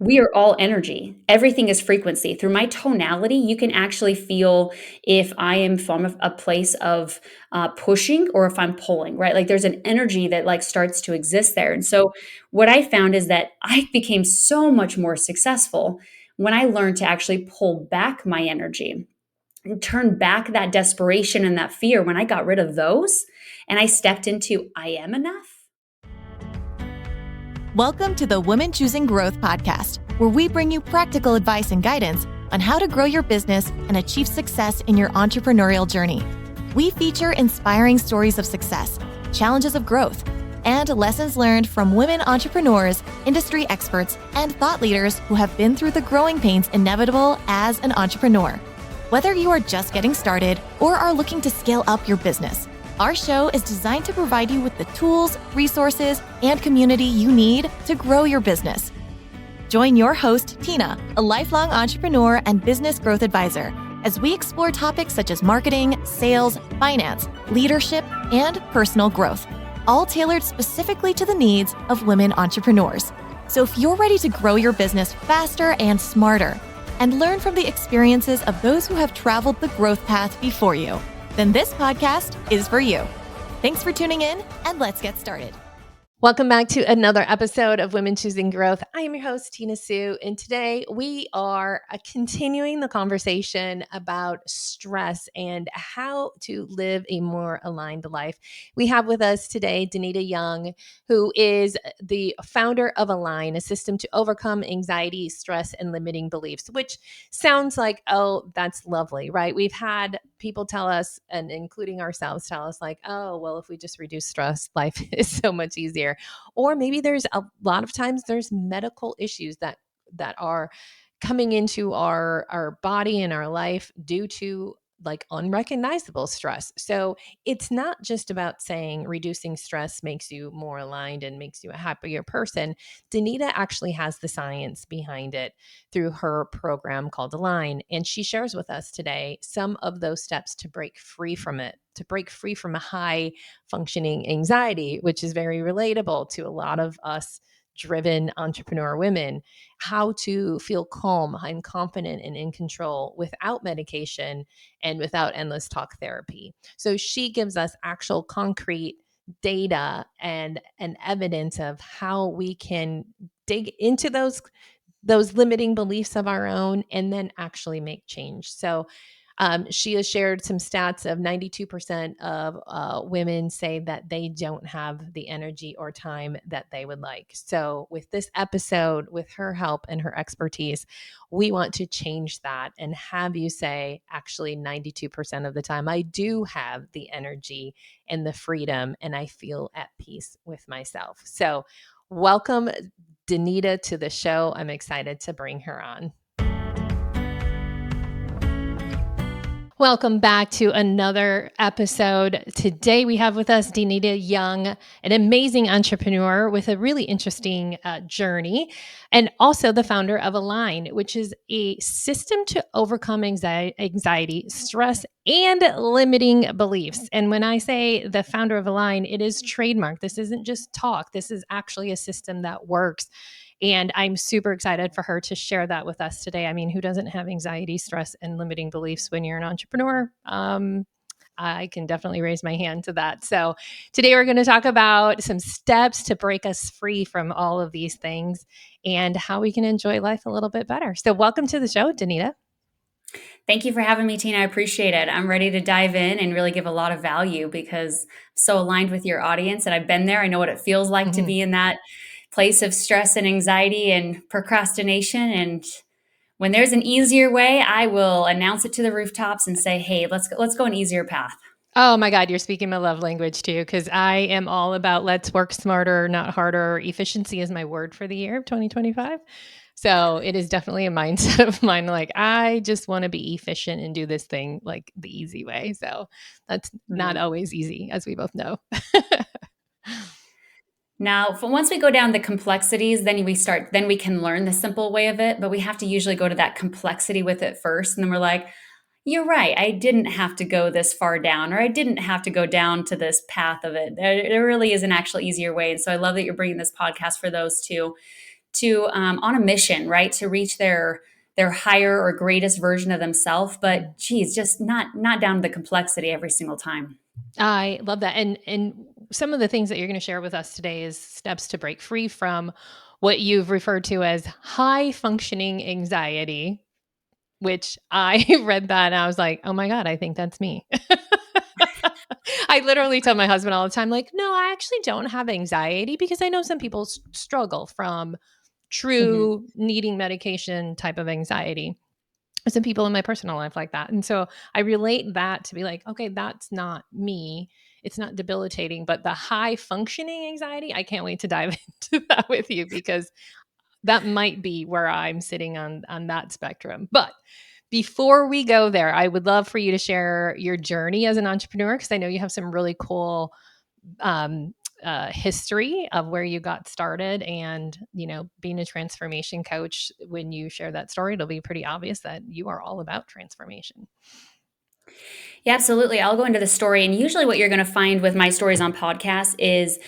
We are all energy. Everything is frequency. Through my tonality, you can actually feel if I am from a place of pushing or if I'm pulling, right? Like there's an energy that like starts to exist there. And so what I found is that I became so much more successful when I learned to actually pull back my energy and turn back that desperation and that fear. When I got rid of those and I stepped into I am enough. Welcome to the Women Choosing Growth podcast, where we bring you practical advice and guidance on how to grow your business and achieve success in your entrepreneurial journey. We feature inspiring stories of success, challenges of growth, and lessons learned from women entrepreneurs, industry experts, and thought leaders who have been through the growing pains inevitable as an entrepreneur. Whether you are just getting started or are looking to scale up your business, our show is designed to provide you with the tools, resources, and community you need to grow your business. Join your host, Tina, a lifelong entrepreneur and business growth advisor, as we explore topics such as marketing, sales, finance, leadership, and personal growth, all tailored specifically to the needs of women entrepreneurs. So if you're ready to grow your business faster and smarter, and learn from the experiences of those who have traveled the growth path before you, then this podcast is for you. Thanks for tuning in, and let's get started. Welcome back to another episode of Women Choosing Growth. I am your host, Tina Sue, and today we are continuing the conversation about stress and how to live a more aligned life. We have with us today Danita Young, who is the founder of Align, a system to overcome anxiety, stress, and limiting beliefs, which sounds like, oh, that's lovely, right? We've had people tell us, and including ourselves, tell us like, oh, well, if we just reduce stress, life is so much easier. Or maybe there's a lot of times there's medical issues that are coming into our body and our life due to like unrecognizable stress. So it's not just about saying reducing stress makes you more aligned and makes you a happier person. Danita actually has the science behind it through her program called Align. And she shares with us today some of those steps to break free from it, to break free from a high functioning anxiety, which is very relatable to a lot of us driven entrepreneur women, how to feel calm and confident and in control without medication and without endless talk therapy. So she gives us actual concrete data and evidence of how we can dig into those limiting beliefs of our own and then actually make change. So she has shared some stats of 92% of women say that they don't have the energy or time that they would like. So with this episode, with her help and her expertise, we want to change that and have you say, actually 92% of the time, I do have the energy and the freedom and I feel at peace with myself. So welcome Danita to the show. I'm excited to bring her on. Welcome back to another episode. Today we have with us Danita Young, an amazing entrepreneur with a really interesting journey, and also the founder of Align, which is a system to overcome anxiety, stress, and limiting beliefs. And when I say the founder of Align, it is trademarked. This isn't just talk. This is actually a system that works. And I'm super excited for her to share that with us today. I mean, who doesn't have anxiety, stress, and limiting beliefs when you're an entrepreneur? I can definitely raise my hand to that. So today we're going to talk about some steps to break us free from all of these things and how we can enjoy life a little bit better. So welcome to the show, Danita. Thank you for having me, Tina. I appreciate it. I'm ready to dive in and really give a lot of value because I'm so aligned with your audience and I've been there. I know what it feels like to be in that place of stress and anxiety and procrastination. And when there's an easier way, I will announce it to the rooftops and say, hey, let's go an easier path. Oh my God, you're speaking my love language too, because I am all about let's work smarter, not harder. Efficiency is my word for the year of 2025. So it is definitely a mindset of mine. Like, I just want to be efficient and do this thing like the easy way. So that's not always easy, as we both know. Now, once we go down the complexities, then we can learn the simple way of it, but we have to usually go to that complexity with it first. And then we're like, you're right. I didn't have to go this far down, or I didn't have to go down to this path of it. There really is an actual easier way. And so I love that you're bringing this podcast for those two to on a mission, right, to reach their higher or greatest version of themselves. But geez, just not down to the complexity every single time. I love that. And some of the things that you're going to share with us today is steps to break free from what you've referred to as high functioning anxiety, which I read that and I was like, oh my God, I think that's me. I literally tell my husband all the time, like, no, I actually don't have anxiety, because I know some people struggle from Hmm. true needing medication type of anxiety. Some people in my personal life like that. And so I relate that to be like, okay, that's not me. It's not debilitating, but the high functioning anxiety, I can't wait to dive into that with you, because that might be where I'm sitting on that spectrum. But before we go there, I would love for you to share your journey as an entrepreneur, because I know you have some really cool um, history of where you got started. And, being a transformation coach, when you share that story, it'll be pretty obvious that you are all about transformation. Yeah, absolutely. I'll go into the story. And usually, what you're going to find with my stories on podcasts is,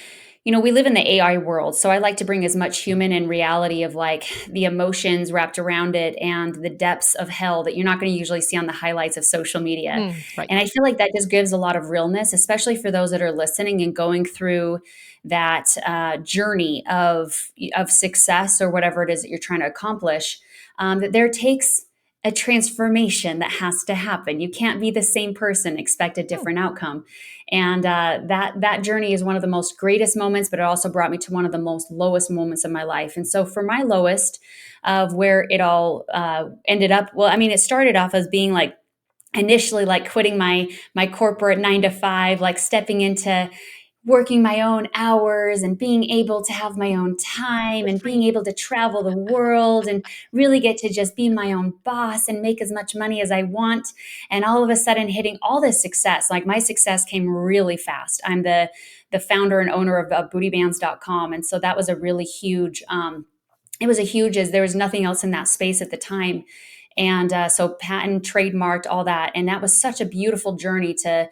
we live in the AI world. So I like to bring as much human and reality of like the emotions wrapped around it and the depths of hell that you're not going to usually see on the highlights of social media. Right. And I feel like that just gives a lot of realness, especially for those that are listening and going through that journey of success or whatever it is that you're trying to accomplish. That there takes a transformation that has to happen. You can't be the same person, expect a Oh, different outcome. And that journey is one of the most greatest moments, but it also brought me to one of the most lowest moments of my life. And so, for my lowest of where it all ended up, well, I mean, it started off as being like initially like quitting my corporate 9 to 5, like stepping into working my own hours and being able to have my own time good and for being you. able to travel the world and really get to just be my own boss and make as much money as I want. And all of a sudden hitting all this success, like my success came really fast. I'm the founder and owner of bootybands.com. And so that was a really huge, it was a huge, as there was nothing else in that space at the time. And so patent, trademarked, all that. And that was such a beautiful journey to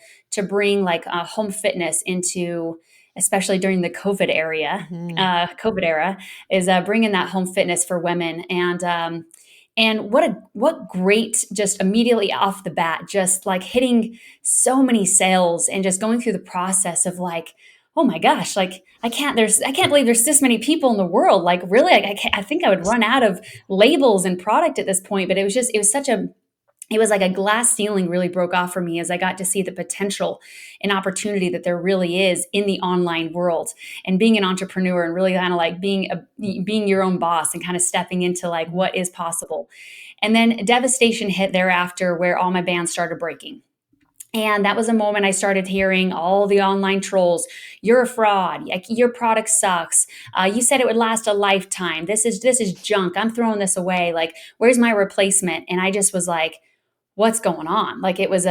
bring like home fitness into, especially during the Mhm. COVID era, is bringing that home fitness for women. And what great, just immediately off the bat, just like hitting so many sales and just going through the process of like, oh my gosh, like I can't believe there's this many people in the world. Like really, I think I would run out of labels and product at this point. But it was like a glass ceiling really broke off for me as I got to see the potential and opportunity that there really is in the online world and being an entrepreneur and really kind of like being your own boss and kind of stepping into like what is possible. And then devastation hit thereafter where all my bands started breaking. And that was a moment I started hearing all the online trolls. You're a fraud. Like, your product sucks. You said it would last a lifetime. This is junk. I'm throwing this away. Like, where's my replacement? And I just was like, what's going on? Like, it was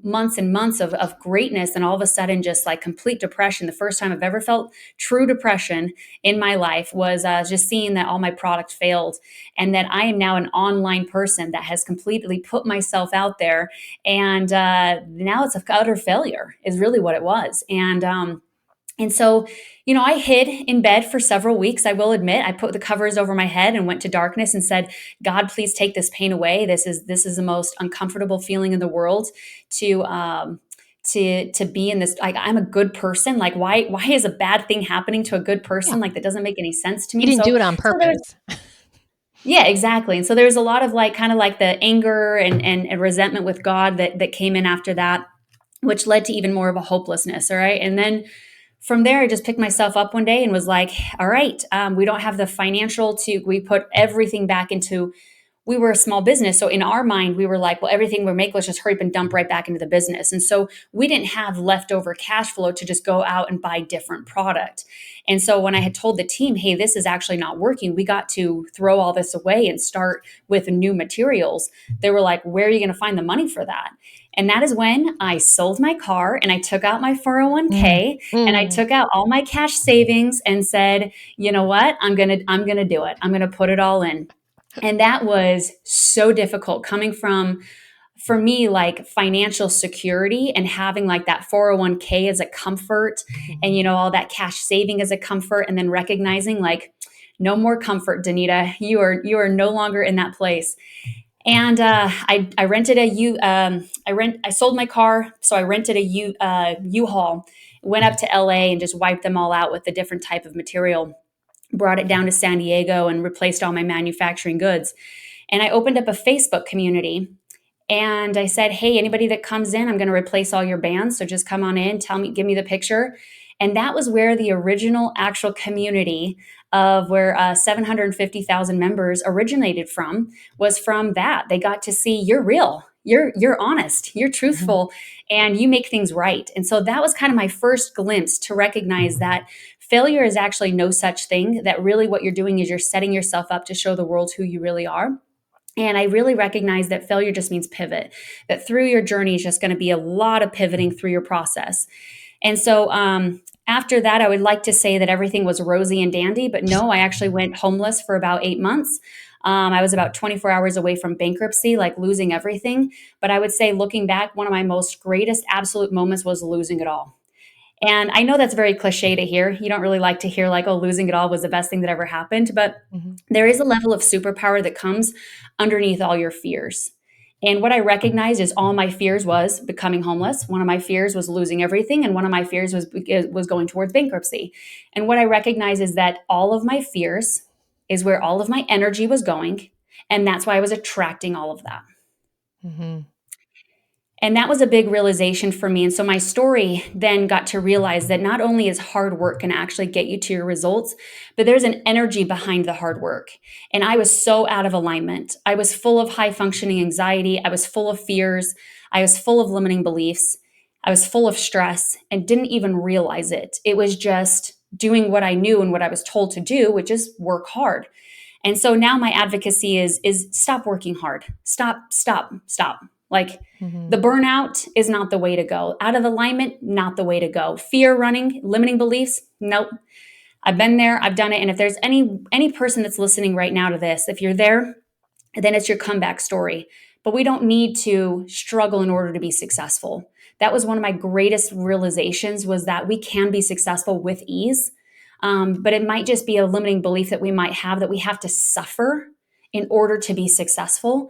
months and months of greatness, and all of a sudden just like complete depression. The first time I've ever felt true depression in my life was just seeing that all my product failed, and that I am now an online person that has completely put myself out there, and now it's a utter failure is really what it was. And so, I hid in bed for several weeks. I will admit, I put the covers over my head and went to darkness and said, "God, please take this pain away. This is the most uncomfortable feeling in the world to to be in this. Like, I'm a good person. Like, why is a bad thing happening to a good Yeah. person? Like, that doesn't make any sense to You me." didn't So do it on so there's purpose. yeah, exactly. And so there's a lot of like kind of like the anger and resentment with God that came in after that, which led to even more of a hopelessness. All right, and then from there, I just picked myself up one day and was like, all right, we don't have the financial we put everything back into, we were a small business. So in our mind, we were like, well, everything we make, let's just hurry up and dump right back into the business. And so we didn't have leftover cash flow to just go out and buy different product. And so when I had told the team, hey, this is actually not working, we got to throw all this away and start with new materials. They were like, where are you going to find the money for that? And that is when I sold my car and I took out my Mm. 401k and I Mm. took out all my cash savings and said, you know what? I'm going to do it. I'm going to put it all in. And that was so difficult coming from, for me, like financial security and having like that 401k as a comfort and, Mhm. all that cash saving as a comfort. And then recognizing like, no more comfort, Danita. You are no longer in that place. And I rented I sold my car, so I rented a U-Haul, went up to LA and just wiped them all out with a different type of material, brought it down to San Diego and replaced all my manufacturing goods. And I opened up a Facebook community and I said, hey, anybody that comes in, I'm going to replace all your bands. So just come on in, tell me, give me the picture. And that was where the original actual community of where 750,000 members originated from, was from that. They got to see you're real, you're honest, you're truthful, and you make things right. And so that was kind of my first glimpse to recognize that failure is actually no such thing, that really what you're doing is you're setting yourself up to show the world who you really are. And I really recognize that failure just means pivot, that through your journey is just going to be a lot of pivoting through your process. And so after that, I would like to say that everything was rosy and dandy, but no, I actually went homeless for about 8 months. I was about 24 hours away from bankruptcy, like losing everything. But I would say, looking back, one of my most greatest absolute moments was losing it all. And I know that's very cliche to hear. You don't really like to hear like, oh, losing it all was the best thing that ever happened. But there is a level of superpower that comes underneath all your fears. And what I recognized is all my fears was becoming homeless. One of my fears was losing everything. And one of my fears was going towards bankruptcy. And what I recognize is that all of my fears is where all of my energy was going. And that's why I was attracting all of that. Mm-hmm. And that was a big realization for me. And so my story then got to realize that not only is hard work going to actually get you to your results, but there's an energy behind the hard work. And I was so out of alignment. I was full of high functioning anxiety. I was full of fears. I was full of limiting beliefs. I was full of stress and didn't even realize it. It was just doing what I knew and what I was told to do, which is work hard. And so now my advocacy is stop working hard. Stop. Like the burnout is not the way to go. Out of alignment, not the way to go. Fear running, limiting beliefs, nope. I've been there, I've done it. And if there's any person that's listening right now to this, if you're there, then it's your comeback story. But we don't need to struggle in order to be successful. That was one of my greatest realizations, was that we can be successful with ease. But it might just be a limiting belief that we might have, that we have to suffer in order to be successful.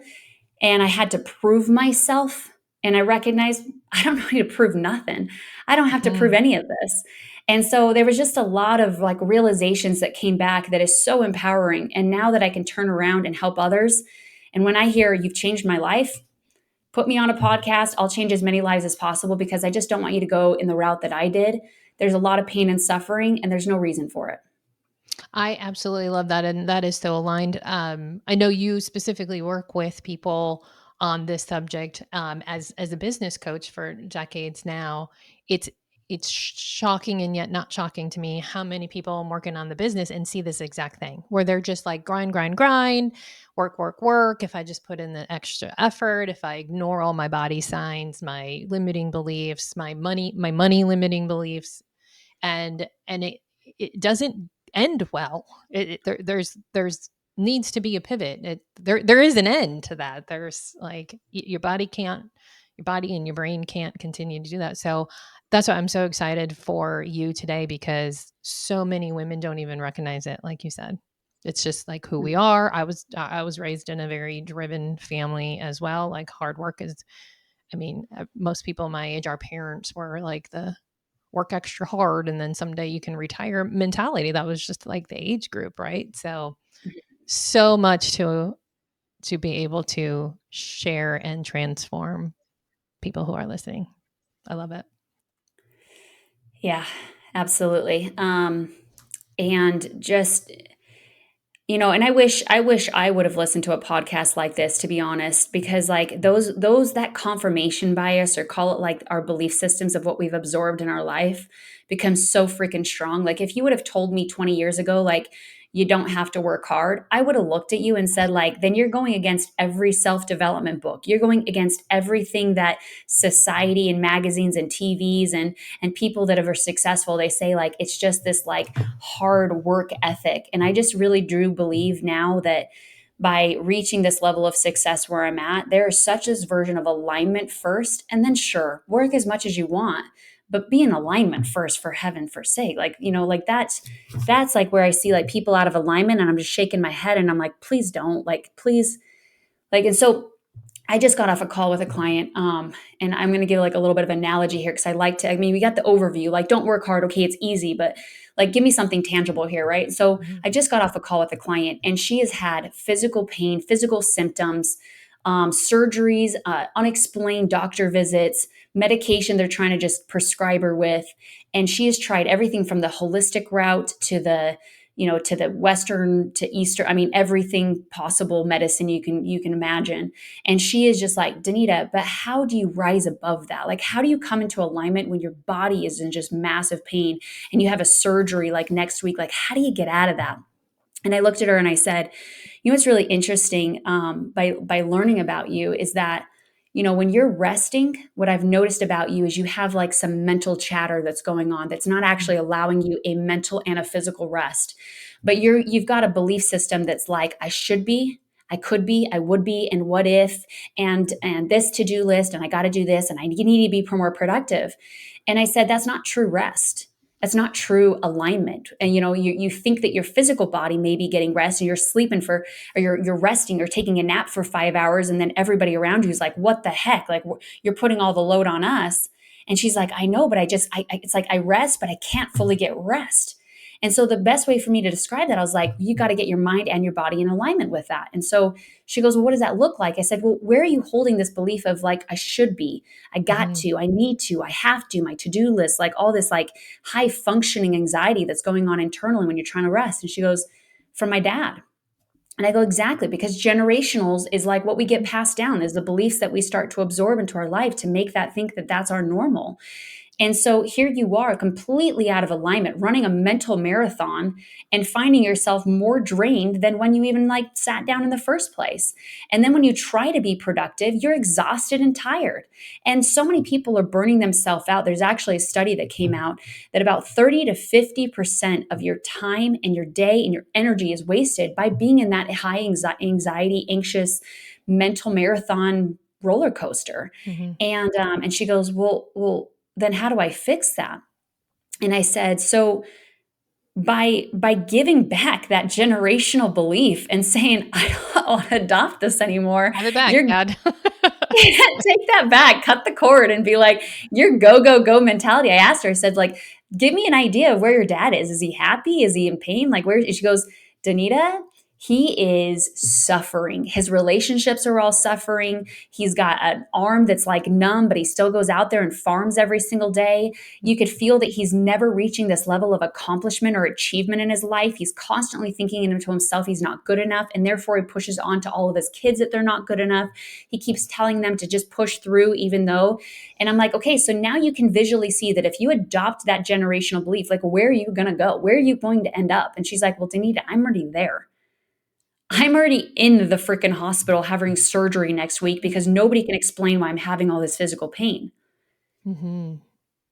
And I had to prove myself. And I recognized I don't need to prove nothing. I don't have to prove any of this. And so there was just a lot of like realizations that came back that is so empowering. And now that I can turn around and help others, and when I hear you've changed my life, put me on a podcast, I'll change as many lives as possible, because I just don't want you to go in the route that I did. There's a lot of pain and suffering, and there's no reason for it. I absolutely love that. And that is so aligned. I know you specifically work with people on this subject as a business coach for decades now. It's shocking and yet not shocking to me how many people I'm working on the business and see this exact thing, where they're just like grind, work. If I just put in the extra effort, if I ignore all my body signs, my limiting beliefs, my money limiting beliefs, and it doesn't end well. There's needs to be a pivot. There is an end to that. There's like your body and your brain can't continue to do that. So that's why I'm so excited for you today, because so many women don't even recognize it. Like you said, it's just like who we are. I was raised in a very driven family as well. Like hard work is, most people my age, our parents were like the work extra hard and then someday you can retire mentality. That was just like the age group, right? So much to be able to share and transform people who are listening. I love it. Yeah, absolutely. And just, and I wish I would have listened to a podcast like this, to be honest, because like those that confirmation bias, or call it like our belief systems of what we've absorbed in our life, becomes so freaking strong. Like if you would have told me 20 years ago, like you don't have to work hard, I would have looked at you and said, like, then you're going against every self-development book. You're going against everything that society and magazines and TVs and people that are successful, they say, like, it's just this like hard work ethic. And I just really do believe now that by reaching this level of success where I'm at, there is such this version of alignment first, and then sure, work as much as you want. but be in alignment first, for heaven for sake. Like, like that's like where I see like people out of alignment, and I'm just shaking my head and I'm like, please don't, like, please. Like, and so I just got off a call with a client, and I'm going to give like a little bit of analogy here, because I mean, we got the overview, like, don't work hard. Okay, it's easy, but like, give me something tangible here, right? So Mhm. I just got off a call with a client, and she has had physical pain, physical symptoms, surgeries, unexplained doctor visits, medication they're trying to just prescribe her with. And she has tried everything from the holistic route to the Western to Eastern. I mean, everything possible medicine you can imagine. And she is just like, Danita, but how do you rise above that? Like, how do you come into alignment when your body is in just massive pain and you have a surgery like next week? Like, how do you get out of that? And I looked at her and I said, what's really interesting, by learning about you is that, when you're resting, what I've noticed about you is you have like some mental chatter that's going on that's not actually allowing you a mental and a physical rest. But you've got a belief system that's like, I should be, I could be, I would be, and what if, and this to-do list, and I got to do this, and I need to be more productive. And I said, that's not true rest. That's not true alignment. And you think that your physical body may be getting rest, and you're sleeping or you're resting or taking a nap for 5 hours, and then everybody around you is like, what the heck? Like, you're putting all the load on us. And she's like, I know, but it's like I rest, but I can't fully get rest. And so the best way for me to describe that, I was like, you got to get your mind and your body in alignment with that. And so she goes, well, what does that look like? I said, well, where are you holding this belief of like, I should be, I got to, I need to, I have to, my to-do list, like all this like high functioning anxiety that's going on internally when you're trying to rest? And she goes, from my dad. And I go, exactly, because generationals is like what we get passed down, is the beliefs that we start to absorb into our life to make that think that that's our normal. And so here you are, completely out of alignment, running a mental marathon and finding yourself more drained than when you even like sat down in the first place. And then when you try to be productive, you're exhausted and tired. And so many people are burning themselves out. There's actually a study that came out that about 30 to 50% of your time and your day and your energy is wasted by being in that high anxiety, anxious mental marathon roller coaster. Mm-hmm. And she goes, well, then how do I fix that? And I said, so by giving back that generational belief and saying, I don't want to adopt this anymore, Have it back, you're Dad. take that back, cut the cord, and be like, your go, go, go mentality. I asked her, I said, like, give me an idea of where your dad is. Is he happy? Is he in pain? Like, where? She goes, Danita, he is suffering. His relationships are all suffering. He's got an arm that's like numb, but he still goes out there and farms every single day. You could feel that he's never reaching this level of accomplishment or achievement in his life. He's constantly thinking to himself he's not good enough, and therefore he pushes on to all of his kids that they're not good enough. He keeps telling them to just push through, even though. And I'm like, okay, so now you can visually see that if you adopt that generational belief, like, where are you going to go? Where are you going to end up? And she's like, well, Danita, I'm already there. I'm already in the freaking hospital having surgery next week because nobody can explain why I'm having all this physical pain. Mm-hmm.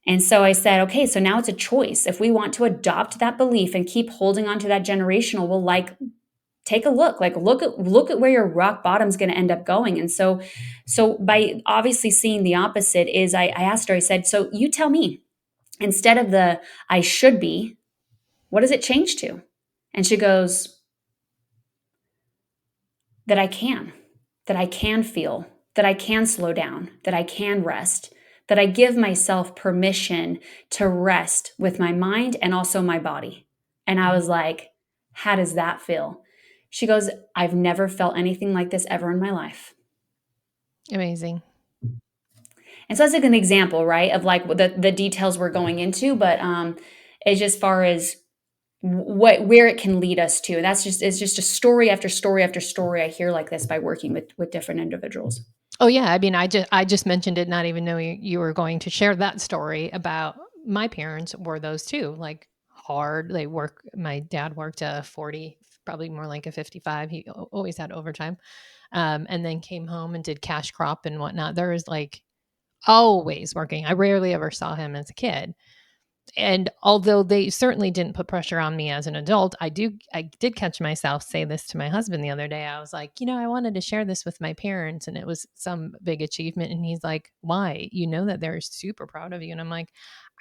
And so I said, okay, so now it's a choice. If we want to adopt that belief and keep holding on to that generational, we'll like take a look, like look at where your rock bottom's going to end up going. And so by obviously seeing the opposite is I asked her, I said, so you tell me, instead of the I should be, what does it change to? And she goes, that I can feel, that I can slow down, that I can rest, that I give myself permission to rest with my mind and also my body. And I was like, how does that feel? She goes, I've never felt anything like this ever in my life. Amazing. And so that's like an example, right, of like the details we're going into, but it's just far as where it can lead us to. And it's just a story after story after story I hear like this by working with different individuals. Oh yeah, I mean, I just mentioned it, not even knowing you were going to share that story about my parents were those too, like hard. They work. My dad worked a 40, probably more like a 55. He always had overtime, and then came home and did cash crop and whatnot. There was like always working. I rarely ever saw him as a kid. And although they certainly didn't put pressure on me as an adult, I did catch myself say this to my husband the other day. I was like, I wanted to share this with my parents, and it was some big achievement. And he's like, why? You know that they're super proud of you. And I'm like,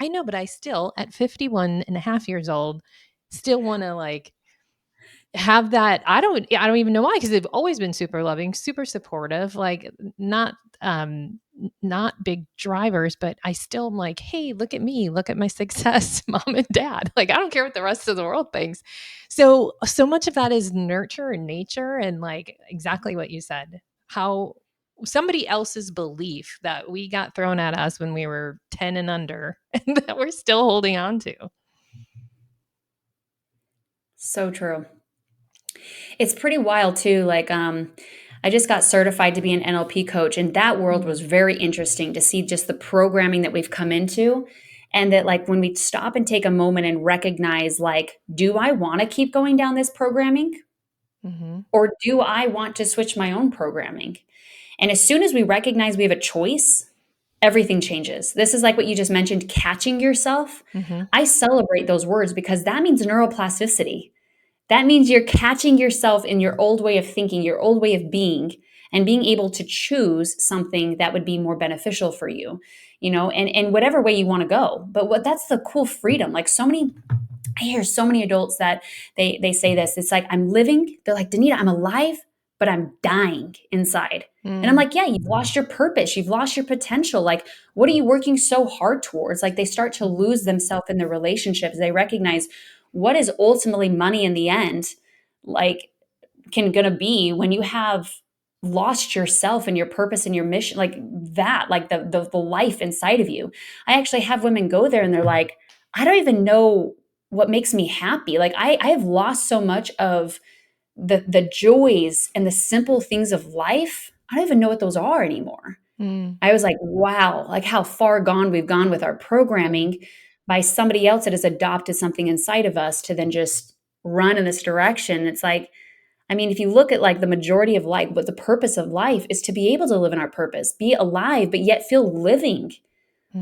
I know, but I still, at 51 and a half years old, still want to like have that. I don't even know why, because they've always been super loving, super supportive, like not big drivers, but I still am like, hey, look at me, look at my success, mom and dad. Like, I don't care what the rest of the world thinks. So much of that is nurture and nature, and like exactly what you said, how somebody else's belief that we got thrown at us when we were 10 and under and that we're still holding on to. So true. It's pretty wild too. Like, I just got certified to be an NLP coach, and that world was Mm, very interesting to see just the programming that we've come into. And that, like, when we stop and take a moment and recognize, like, do I want to keep going down this programming? mhm, Or do I want to switch my own programming? And as soon as we recognize we have a choice, everything changes. This is like what you just mentioned, catching yourself. mhm, I celebrate those words because that means neuroplasticity. That means you're catching yourself in your old way of thinking, your old way of being, and being able to choose something that would be more beneficial for you, and whatever way you want to go. But what that's the cool freedom. Like, I hear so many adults that they say this. It's like, I'm living. They're like, Danita, I'm alive, but I'm dying inside. And I'm mm, like, yeah, you've lost your purpose. You've lost your potential. Like, what are you working so hard towards? Like, they start to mhm, lose themselves in their relationships. They recognize what is ultimately money in the end, like, gonna be when you have lost yourself and your purpose and your mission, like that, like the life inside of you. I actually have women go there and they're like, I don't even know what makes me happy. Like, I have lost so much of the joys and the simple things of life. I don't even know what those are anymore. mm, I was like, wow, like how far gone we've gone with our yeah, programming by somebody else that has adopted something inside of us to then just run in this direction. It's like, I mean, if you look at like the majority of life, but the purpose of life is to be able to live in our purpose, be alive, but yet feel living,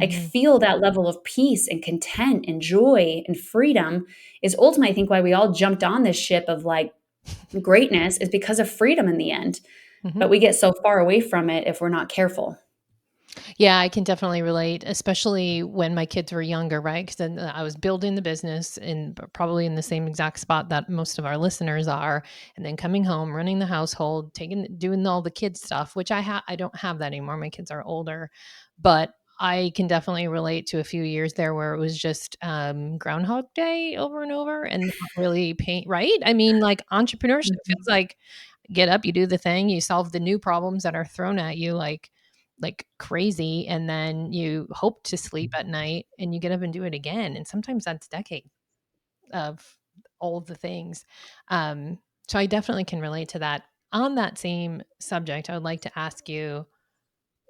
like mhm, feel that level of peace and content and joy and freedom is ultimately, I think, why we all jumped on this ship of like greatness is because of freedom in the end. mhm. But we get so far away from it if we're not careful. Yeah, I can definitely relate, especially when my kids were younger, right? Because then I was building the business in probably in the same exact spot that most of our listeners are, and then coming home, running the household, doing all the kids stuff, which I don't have that anymore. My kids are older, but I can definitely relate to a few years there where it was just Groundhog Day over and over, and not really paint. Right? I mean, like entrepreneurship feels Mhm. like get up, you do the thing, you solve the new problems that are thrown at you like crazy, and then you hope to sleep at night and you get up and do it again, and sometimes that's decades of all of the things. So I definitely can relate to that. On that same subject, I would like to ask you,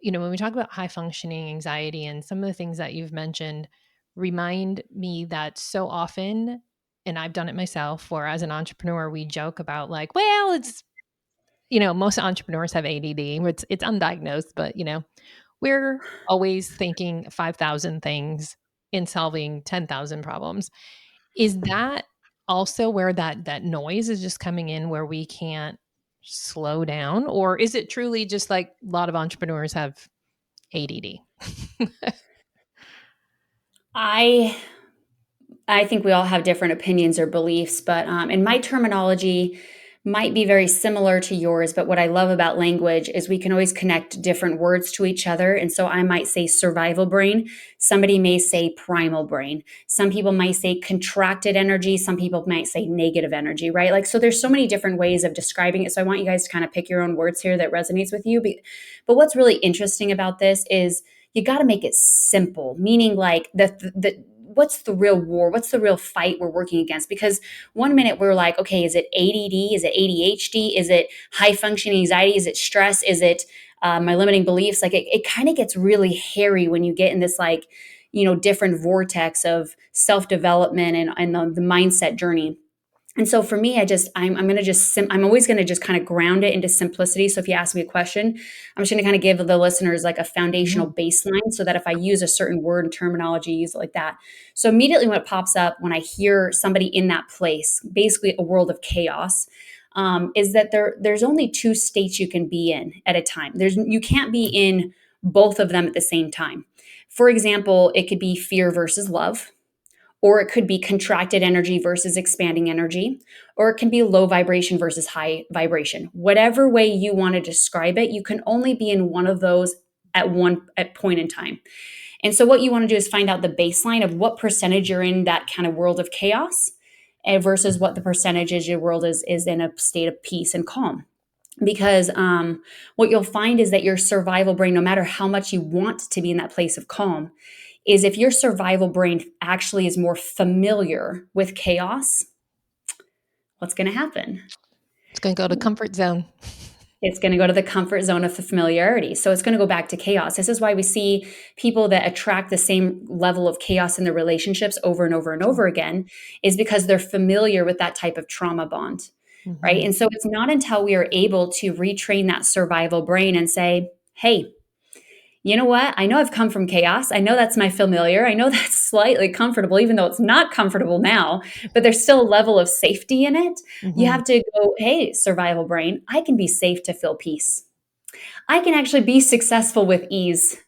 when we talk about high functioning anxiety and some of the things that you've mentioned, remind me that so often, and I've done it myself, where as an entrepreneur we joke about like, well, it's most entrepreneurs have ADD. It's undiagnosed, but we're always thinking 5,000 things in solving 10,000 problems. Is that also where that noise is just coming in, where we can't slow down, or is it truly just like a lot of entrepreneurs have ADD? I I think we all have different opinions or beliefs, but and my terminology might be very similar to yours. But what I love about language is we can always connect different words to each other. And so I might say survival brain. Somebody may say primal brain. Some people might say contracted energy. Some people might say negative energy, right? Like, so there's so many different ways of describing it. So I want you guys to kind of pick your own words here that resonates with you. But what's really interesting about this is you got to make it simple, meaning like the what's the real war? What's the real fight we're working against? Because one minute we're like, okay, is it ADD? Is it ADHD? Is it high functioning anxiety? Is it stress? Is it my limiting beliefs? Like, it kind of gets really hairy when you get in this like, different vortex of self development and the mindset journey. And so for me, I'm going to I'm always going to just kind of ground it into simplicity. So if you ask me a question, I'm just going to kind of give the listeners like a foundational Mhm. baseline so that if I use a certain word and terminology, use it like that. So immediately what pops up when I hear somebody in that place, basically a world of chaos, is that there's only two states you can be in at a time. You can't be in both of them at the same time. For example, it could be fear versus love, or it could be contracted energy versus expanding energy, or it can be low vibration versus high vibration. Whatever way you want to describe it, you can only be in one of those at point in time. And so what you want to do is find out the baseline of what percentage you're in that kind of world of chaos versus what the percentage is your world is in a state of peace and calm. Because what you'll find is that your survival brain, no matter how much you want to be in that place of calm, is if your survival brain actually is more familiar with chaos, what's going to happen? It's going to go to comfort zone. It's going to go to the comfort zone of the familiarity. So it's going to go back to chaos. This is why we see people that attract the same level of chaos in their relationships over and over and over again, is because they're familiar with that type of trauma bond, right? And so it's not until we are able to retrain that survival brain and say, hey, you know what? I know I've come from chaos. I know that's my familiar. I know that's slightly comfortable, even though it's not comfortable now, but there's still a level of safety in it. You have to go, hey, survival brain, I can be safe to feel peace. I can actually be successful with ease.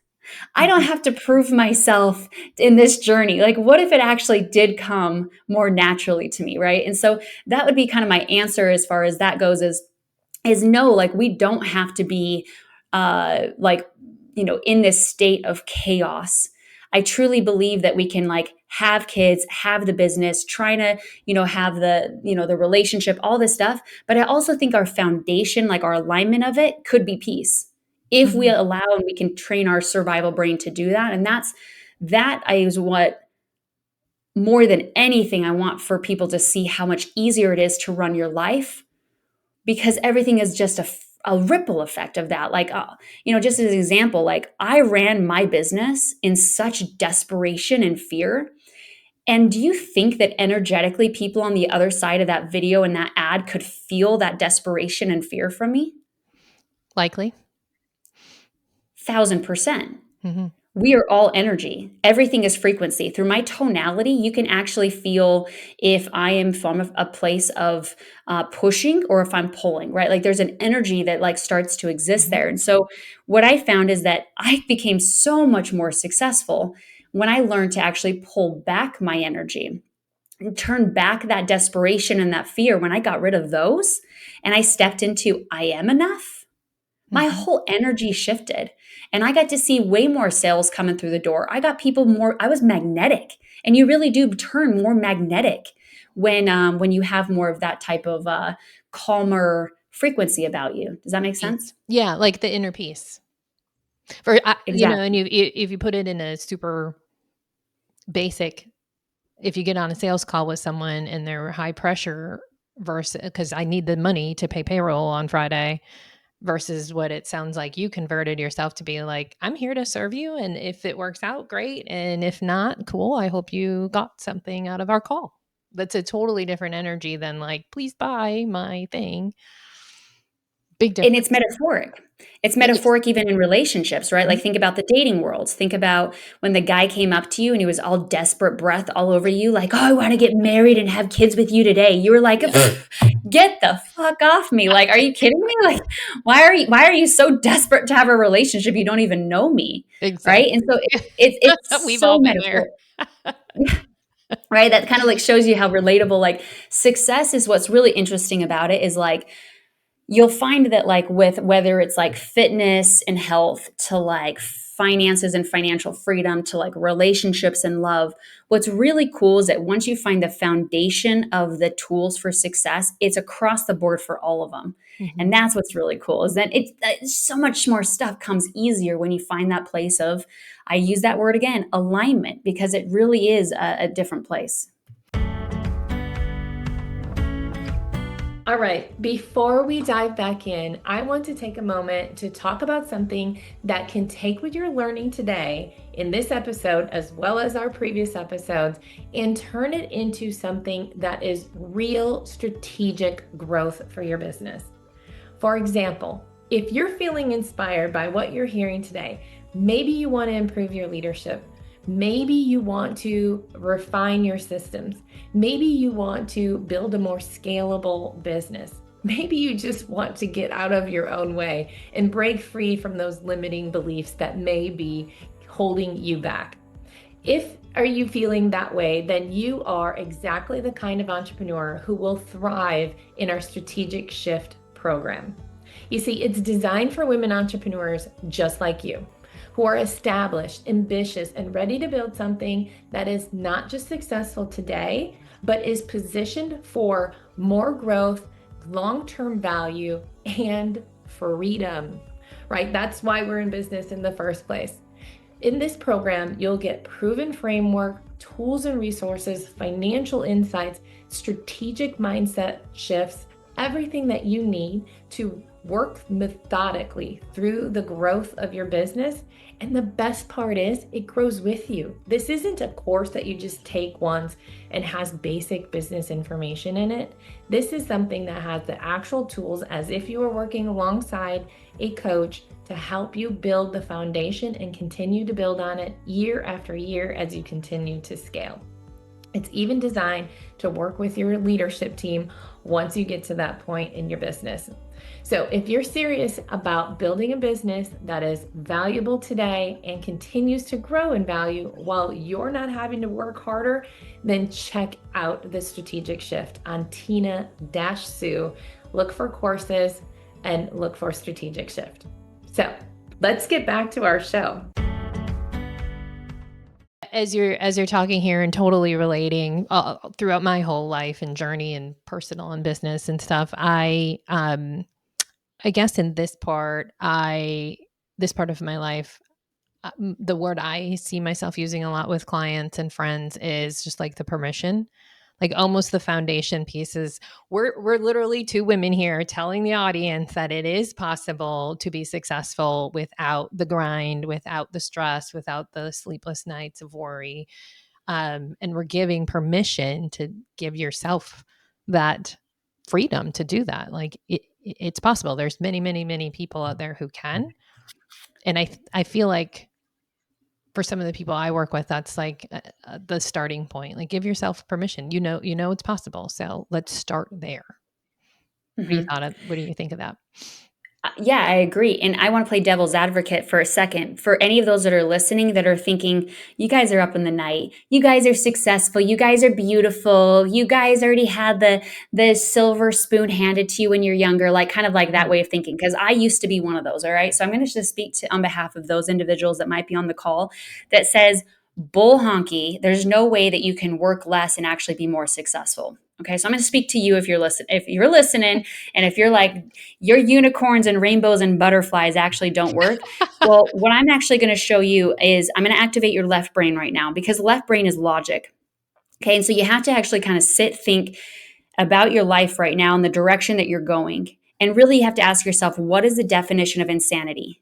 I don't have to prove myself in this journey. Like, what if it actually did come more naturally to me, right? And so that would be kind of my answer as far as that goes is no, like we don't have to be in this state of chaos. I truly believe that we can like have kids, have the business, trying to, have the relationship, all this stuff. But I also think our foundation, like our alignment of it could be peace if we allow and we can train our survival brain to do that. And that is what more than anything I want for people to see how much easier it is to run your life, because everything is just a ripple effect of that. Like, just as an example, like I ran my business in such desperation and fear. And do you think that energetically people on the other side of that video and that ad could feel that desperation and fear from me? Likely. 1,000%. We are all energy. Everything is frequency. Through my tonality, you can actually feel if I am from a place of pushing or if I'm pulling, right? Like there's an energy that like starts to exist there. And so what I found is that I became so much more successful when I learned to actually pull back my energy and turn back that desperation and that fear. When I got rid of those and I stepped into I am enough, my whole energy shifted. And I got to see way more sales coming through the door. I got people more, I was magnetic. And you really do turn more magnetic when you have more of that type of calmer frequency about you. Does that make sense? Yeah, like the inner peace. Exactly. And if you put it in a super basic, if you get on a sales call with someone and they're high pressure versus, because I need the money to pay payroll on Friday, versus what it sounds like you converted yourself to be like, I'm here to serve you. And if it works out, great. And if not, cool. I hope you got something out of our call. That's a totally different energy than like, please buy my thing. Big difference. And it's metaphoric. It's metaphoric even in relationships, right? Like think about the dating world. Think about when the guy came up to you and he was all desperate breath all over you, like, oh, I want to get married and have kids with you today. You were like, get the fuck off me. Like, are you kidding me? Like, why are you so desperate to have a relationship? You don't even know me. Exactly. Right. And so it's We've so all been metaphoric. Right. That kind of like shows you how relatable, like success is. What's really interesting about it is like, you'll find that like with whether it's like fitness and health to like finances and financial freedom to like relationships and love, what's really cool is that once you find the foundation of the tools for success, it's across the board for all of them. And that's what's really cool is that it's so much more stuff comes easier when you find that place of, I use that word again, alignment, because it really is a different place. All right, before we dive back in, I want to take a moment to talk about something that can take what you're learning today in this episode, as well as our previous episodes, and turn it into something that is real strategic growth for your business. For example, if you're feeling inspired by what you're hearing today, maybe you want to improve your leadership. Maybe you want to refine your systems. Maybe you want to build a more scalable business. Maybe you just want to get out of your own way and break free from those limiting beliefs that may be holding you back. If are you feeling that way, then you are exactly the kind of entrepreneur who will thrive in our strategic shift program. You see, it's designed for women entrepreneurs just like you, who are established, ambitious, and ready to build something that is not just successful today, but is positioned for more growth, long-term value, and freedom, right? That's why we're in business in the first place. In this program, you'll get proven framework, tools and resources, financial insights, strategic mindset shifts, everything that you need to work methodically through the growth of your business. And the best part is it grows with you. This isn't a course that you just take once and has basic business information in it. This is something that has the actual tools as if you were working alongside a coach to help you build the foundation and continue to build on it year after year as you continue to scale. It's even designed to work with your leadership team once you get to that point in your business. So if you're serious about building a business that is valuable today and continues to grow in value while you're not having to work harder, then check out the strategic shift on Tina-Sue. Look for courses and look for strategic shift. So let's get back to our show. As you're talking here and totally relating throughout my whole life and journey and personal and business and stuff, I guess in this part of my life, the word I see myself using a lot with clients and friends is just like the permission, like almost the foundation pieces. We're literally two women here telling the audience that it is possible to be successful without the grind, without the stress, without the sleepless nights of worry. And we're giving permission to give yourself that freedom to do that. Like it's possible. There's many, many, many people out there who can. And I feel like for some of the people I work with, that's like the starting point. Like give yourself permission. You know it's possible. So let's start there. Mm-hmm. What do you think of that? Yeah, I agree. And I want to play devil's advocate for a second. For any of those that are listening that are thinking, you guys are up in the night, you guys are successful, you guys are beautiful, you guys already had the silver spoon handed to you when you're younger, like kind of like that way of thinking. Because I used to be one of those. All right. So I'm going to just speak on behalf of those individuals that might be on the call that says, bull honky, there's no way that you can work less and actually be more successful. Okay, so I'm going to speak to you if you're listening, and if you're like your unicorns and rainbows and butterflies actually don't work. Well, what I'm actually going to show you is I'm going to activate your left brain right now because left brain is logic. Okay, and so you have to actually kind of think about your life right now and the direction that you're going, and really you have to ask yourself, what is the definition of insanity?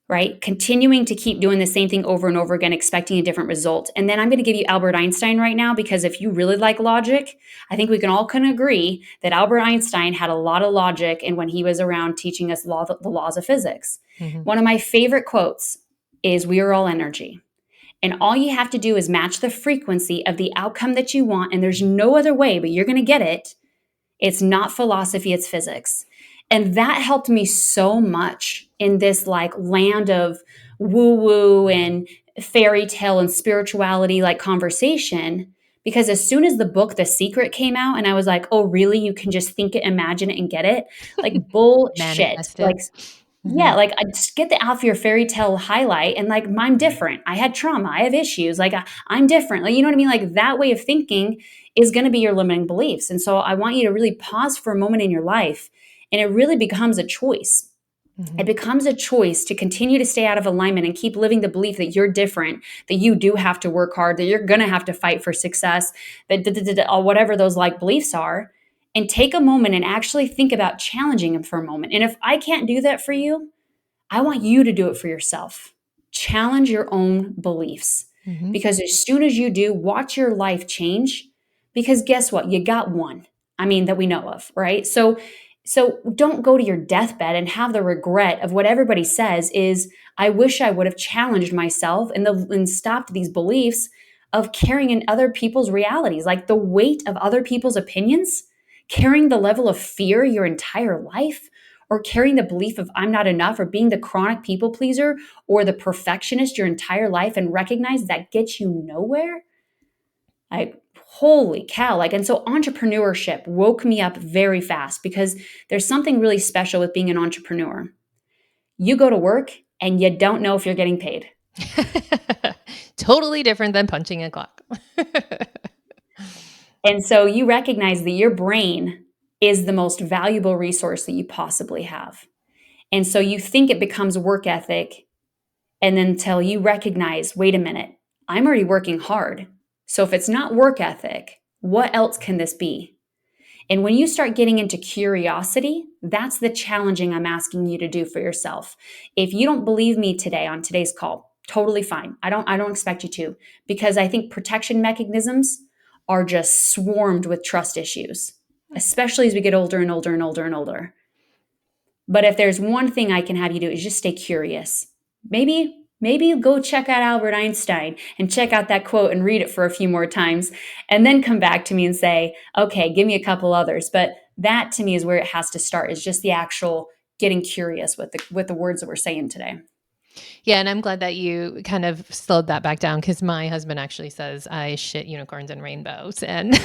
Right? Continuing to keep doing the same thing over and over again, expecting a different result. And then I'm going to give you Albert Einstein right now, because if you really like logic, I think we can all agree that Albert Einstein had a lot of logic and when he was around teaching us the laws of physics. Mm-hmm. One of my favorite quotes is, "We are all energy. And all you have to do is match the frequency of the outcome that you want. And there's no other way, but you're going to get it. It's not philosophy, it's physics." And that helped me so much in this like land of woo-woo and fairy tale and spirituality like conversation. Because as soon as the book The Secret came out and I was like, oh, really? You can just think it, imagine it, and get it? Like bullshit. Like, yeah, like I just get the off your fairy tale highlight and like, I'm different. I had trauma. I have issues. Like I'm different. Like, you know what I mean? Like that way of thinking is going to be your limiting beliefs. And so I want you to really pause for a moment in your life, and it really becomes a choice. Mm-hmm. It becomes a choice to continue to stay out of alignment and keep living the belief that you're different, that you do have to work hard, that you're going to have to fight for success, that or whatever those like beliefs are, and take a moment and actually think about challenging them for a moment. And if I can't do that for you, I want you to do it for yourself. Challenge your own beliefs. Mm-hmm. Because as soon as you do, watch your life change. Because guess what? You got one. I mean, that we know of, right? So don't go to your deathbed and have the regret of what everybody says is, I wish I would have challenged myself and stopped these beliefs of carrying in other people's realities. Like the weight of other people's opinions carrying the level of fear your entire life, or carrying the belief of I'm not enough, or being the chronic people pleaser or the perfectionist your entire life, and recognize that gets you nowhere? Like, holy cow. Like, and so entrepreneurship woke me up very fast, because there's something really special with being an entrepreneur. You go to work and you don't know if you're getting paid. Totally different than punching a clock. And so you recognize that your brain is the most valuable resource that you possibly have. And so you think it becomes work ethic, and then until you recognize, wait a minute, I'm already working hard. So if it's not work ethic, what else can this be? And when you start getting into curiosity, that's the challenging I'm asking you to do for yourself. If you don't believe me today on today's call, totally fine. I don't expect you to, because I think protection mechanisms are just swarmed with trust issues, especially as we get older and older and older and older. But if there's one thing I can have you do, is just stay curious. Maybe go check out Albert Einstein and check out that quote and read it for a few more times, and then come back to me and say, okay, give me a couple others. But that to me is where it has to start, is just the actual getting curious with the words that we're saying today. Yeah, and I'm glad that you kind of slowed that back down, because my husband actually says I shit unicorns and rainbows, and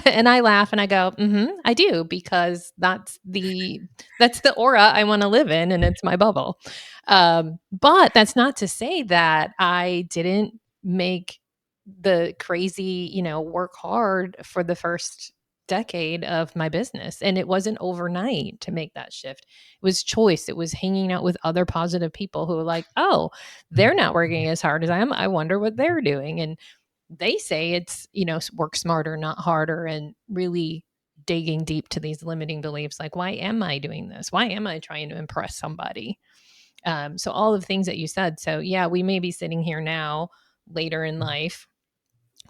and I laugh and I go, I do, because that's the aura I want to live in, and it's my bubble. But that's not to say that I didn't make the crazy, work hard for the first decade of my business. And it wasn't overnight to make that shift. It was choice. It was hanging out with other positive people who were like, oh, they're not working as hard as I am. I wonder what they're doing. And they say it's, work smarter, not harder, and really digging deep to these limiting beliefs. Like, why am I doing this? Why am I trying to impress somebody? So all of the things that you said. So yeah, we may be sitting here now later in life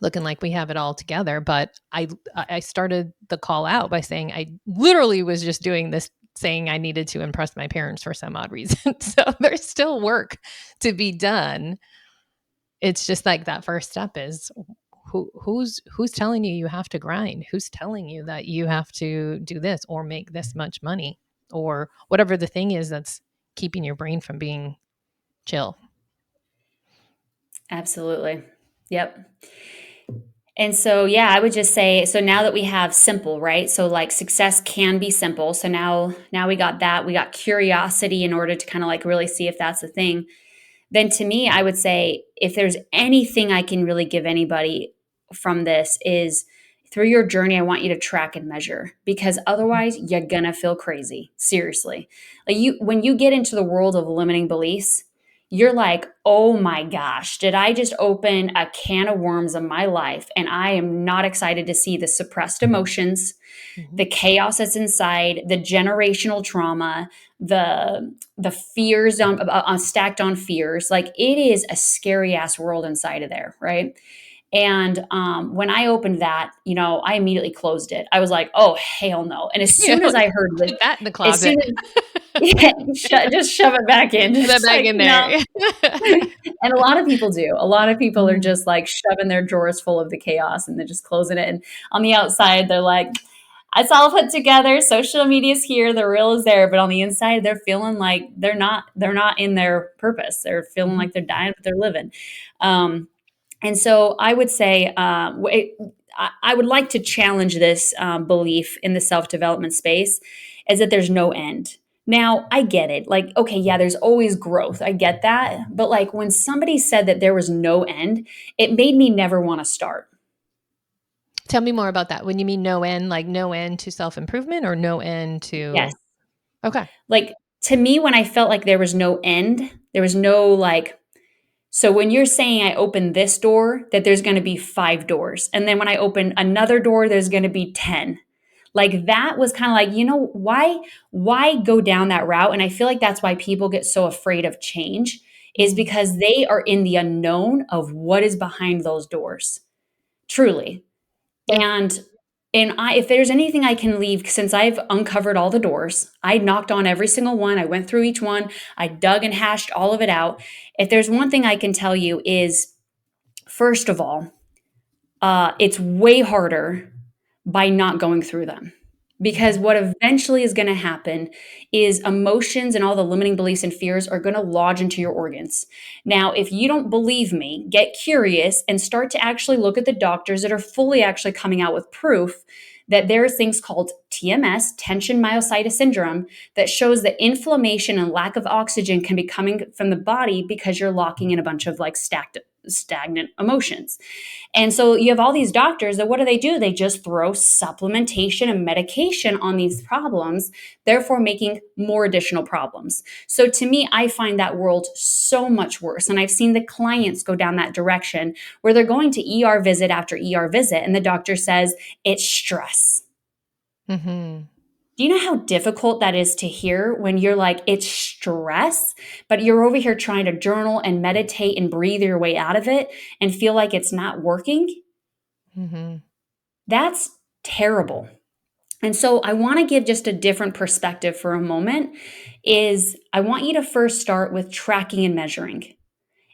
looking like we have it all together. But I started the call out by saying I literally was just doing this, saying I needed to impress my parents for some odd reason. So there's still work to be done. It's just like that first step is who's telling you you have to grind? Who's telling you that you have to do this or make this much money or whatever the thing is that's keeping your brain from being chill? Absolutely. Yep. And so, yeah, I would just say, so now that we have simple, right? So like success can be simple. So now we got that. We got curiosity in order to kind of like really see if that's the thing. Then to me, I would say, if there's anything I can really give anybody from this, is through your journey, I want you to track and measure, because otherwise you're gonna feel crazy. Seriously. Like, when you get into the world of limiting beliefs, you're like, oh my gosh, did I just open a can of worms in my life? And I am not excited to see the suppressed emotions, the chaos that's inside, the generational trauma, the fears stacked on fears. Like, it is a scary ass world inside of there, right? And when I opened that, I immediately closed it. I was like, oh, hell no. And as soon as I heard Put that in the as closet. soon as just shove it back in. Put that back in there. No. And a lot of people do. A lot of people are just like shoving their drawers full of the chaos, and they're just closing it. And on the outside, they're like, it's all put together. Social media's here. The real is there. But on the inside, they're feeling like they're not in their purpose. They're feeling like they're dying, but they're living. And so I would say, I would like to challenge this belief in the self-development space, is that there's no end. Now, I get it. Like, okay, yeah, there's always growth. I get that. But like, when somebody said that there was no end, it made me never want to start. Tell me more about that. When you mean no end, like no end to self-improvement, or no end to... Yes. Okay. Like, to me, when I felt like there was no end, there was no like, so when you're saying I open this door, that there's going to be 5 doors. And then when I open another door, there's going to be 10. Like, that was kind of like, why go down that route? And I feel like that's why people get so afraid of change, is because they are in the unknown of what is behind those doors. Truly. And if there's anything I can leave, since I've uncovered all the doors, I knocked on every single one. I went through each one. I dug and hashed all of it out. If there's one thing I can tell you is, first of all, it's way harder by not going through them. Because what eventually is going to happen is emotions and all the limiting beliefs and fears are going to lodge into your organs. Now, if you don't believe me, get curious and start to actually look at the doctors that are fully actually coming out with proof that there are things called TMS, tension myositis syndrome, that shows that inflammation and lack of oxygen can be coming from the body because you're locking in a bunch of like stagnant emotions. And so you have all these doctors that what do? They just throw supplementation and medication on these problems, therefore making more additional problems. So to me, I find that world so much worse. And I've seen the clients go down that direction where they're going to ER visit after ER visit, and the doctor says it's stress. Mm-hmm. Do you know how difficult that is to hear when you're like, it's stress, but you're over here trying to journal and meditate and breathe your way out of it and feel like it's not working? Mm-hmm. That's terrible. And so I want to give just a different perspective for a moment is I want you to first start with tracking and measuring.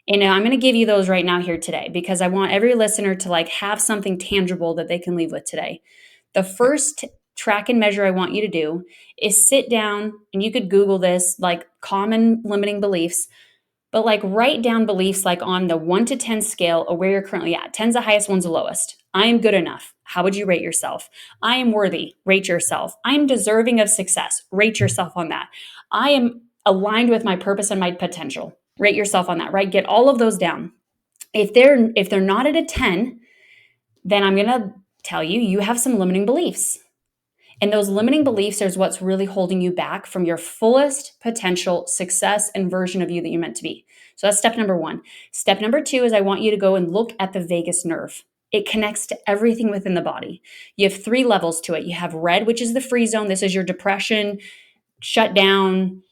And I'm going to give you those right now here today because I want every listener to like have something tangible that they can leave with today. The first track and measure I want you to do is sit down, and you could Google this, like common limiting beliefs, but like write down beliefs like on the 1 to 10 scale of where you're currently at. 10's the highest, 1's the lowest. I am good enough. How would you rate yourself? I am worthy. Rate yourself. I am deserving of success. Rate yourself on that. I am aligned with my purpose and my potential. Rate yourself on that, right? Get all of those down. If they're not at a 10, then I'm going to tell you you have some limiting beliefs. And those limiting beliefs is what's really holding you back from your fullest potential success and version of you that you're meant to be. So that's step number 1. Step number 2 is I want you to go and look at the vagus nerve. It connects to everything within the body. You have 3 levels to it. You have red, which is the free zone. This is your depression, shutdown,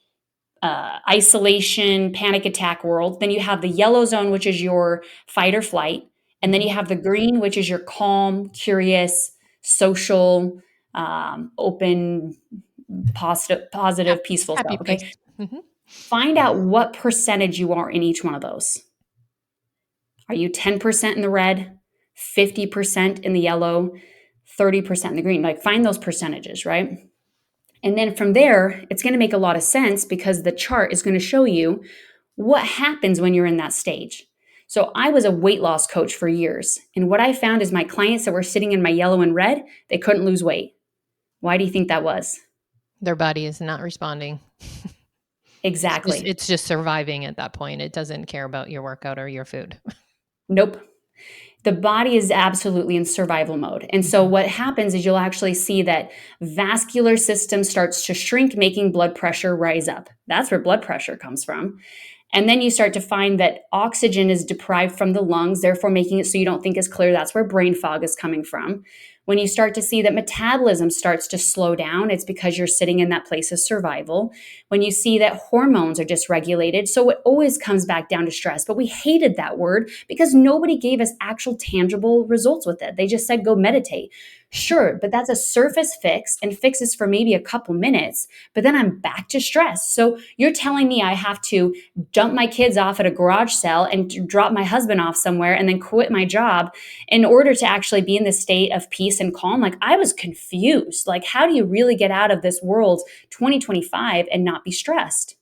isolation, panic attack world. Then you have the yellow zone, which is your fight or flight. And then you have the green, which is your calm, curious, social, open, positive, peaceful Happy stuff. place. Okay. Mm-hmm. Find out what percentage you are in each one of those. Are you 10% in the red, 50% in the yellow, 30% in the green? Like find those percentages, right? And then from there, it's going to make a lot of sense because the chart is going to show you what happens when you're in that stage. So I was a weight loss coach for years. And what I found is my clients that were sitting in my yellow and red, they couldn't lose weight. Why do you think that was? Their body is not responding. Exactly. It's just surviving at that point. It doesn't care about your workout or your food. Nope. The body is absolutely in survival mode. And so what happens is you'll actually see that vascular system starts to shrink, making blood pressure rise up. That's where blood pressure comes from. And then you start to find that oxygen is deprived from the lungs, therefore making it so you don't think as clear. That's where brain fog is coming from. When you start to see that metabolism starts to slow down, it's because you're sitting in that place of survival. When you see that hormones are dysregulated, so it always comes back down to stress. But we hated that word because nobody gave us actual tangible results with it. They just said, go meditate. Sure, but that's a surface fix and fixes for maybe a couple minutes, but then I'm back to stress. So you're telling me I have to dump my kids off at a garage sale and drop my husband off somewhere and then quit my job in order to actually be in this state of peace and calm? Like I was confused. Like, how do you really get out of this world 2025 and not be stressed?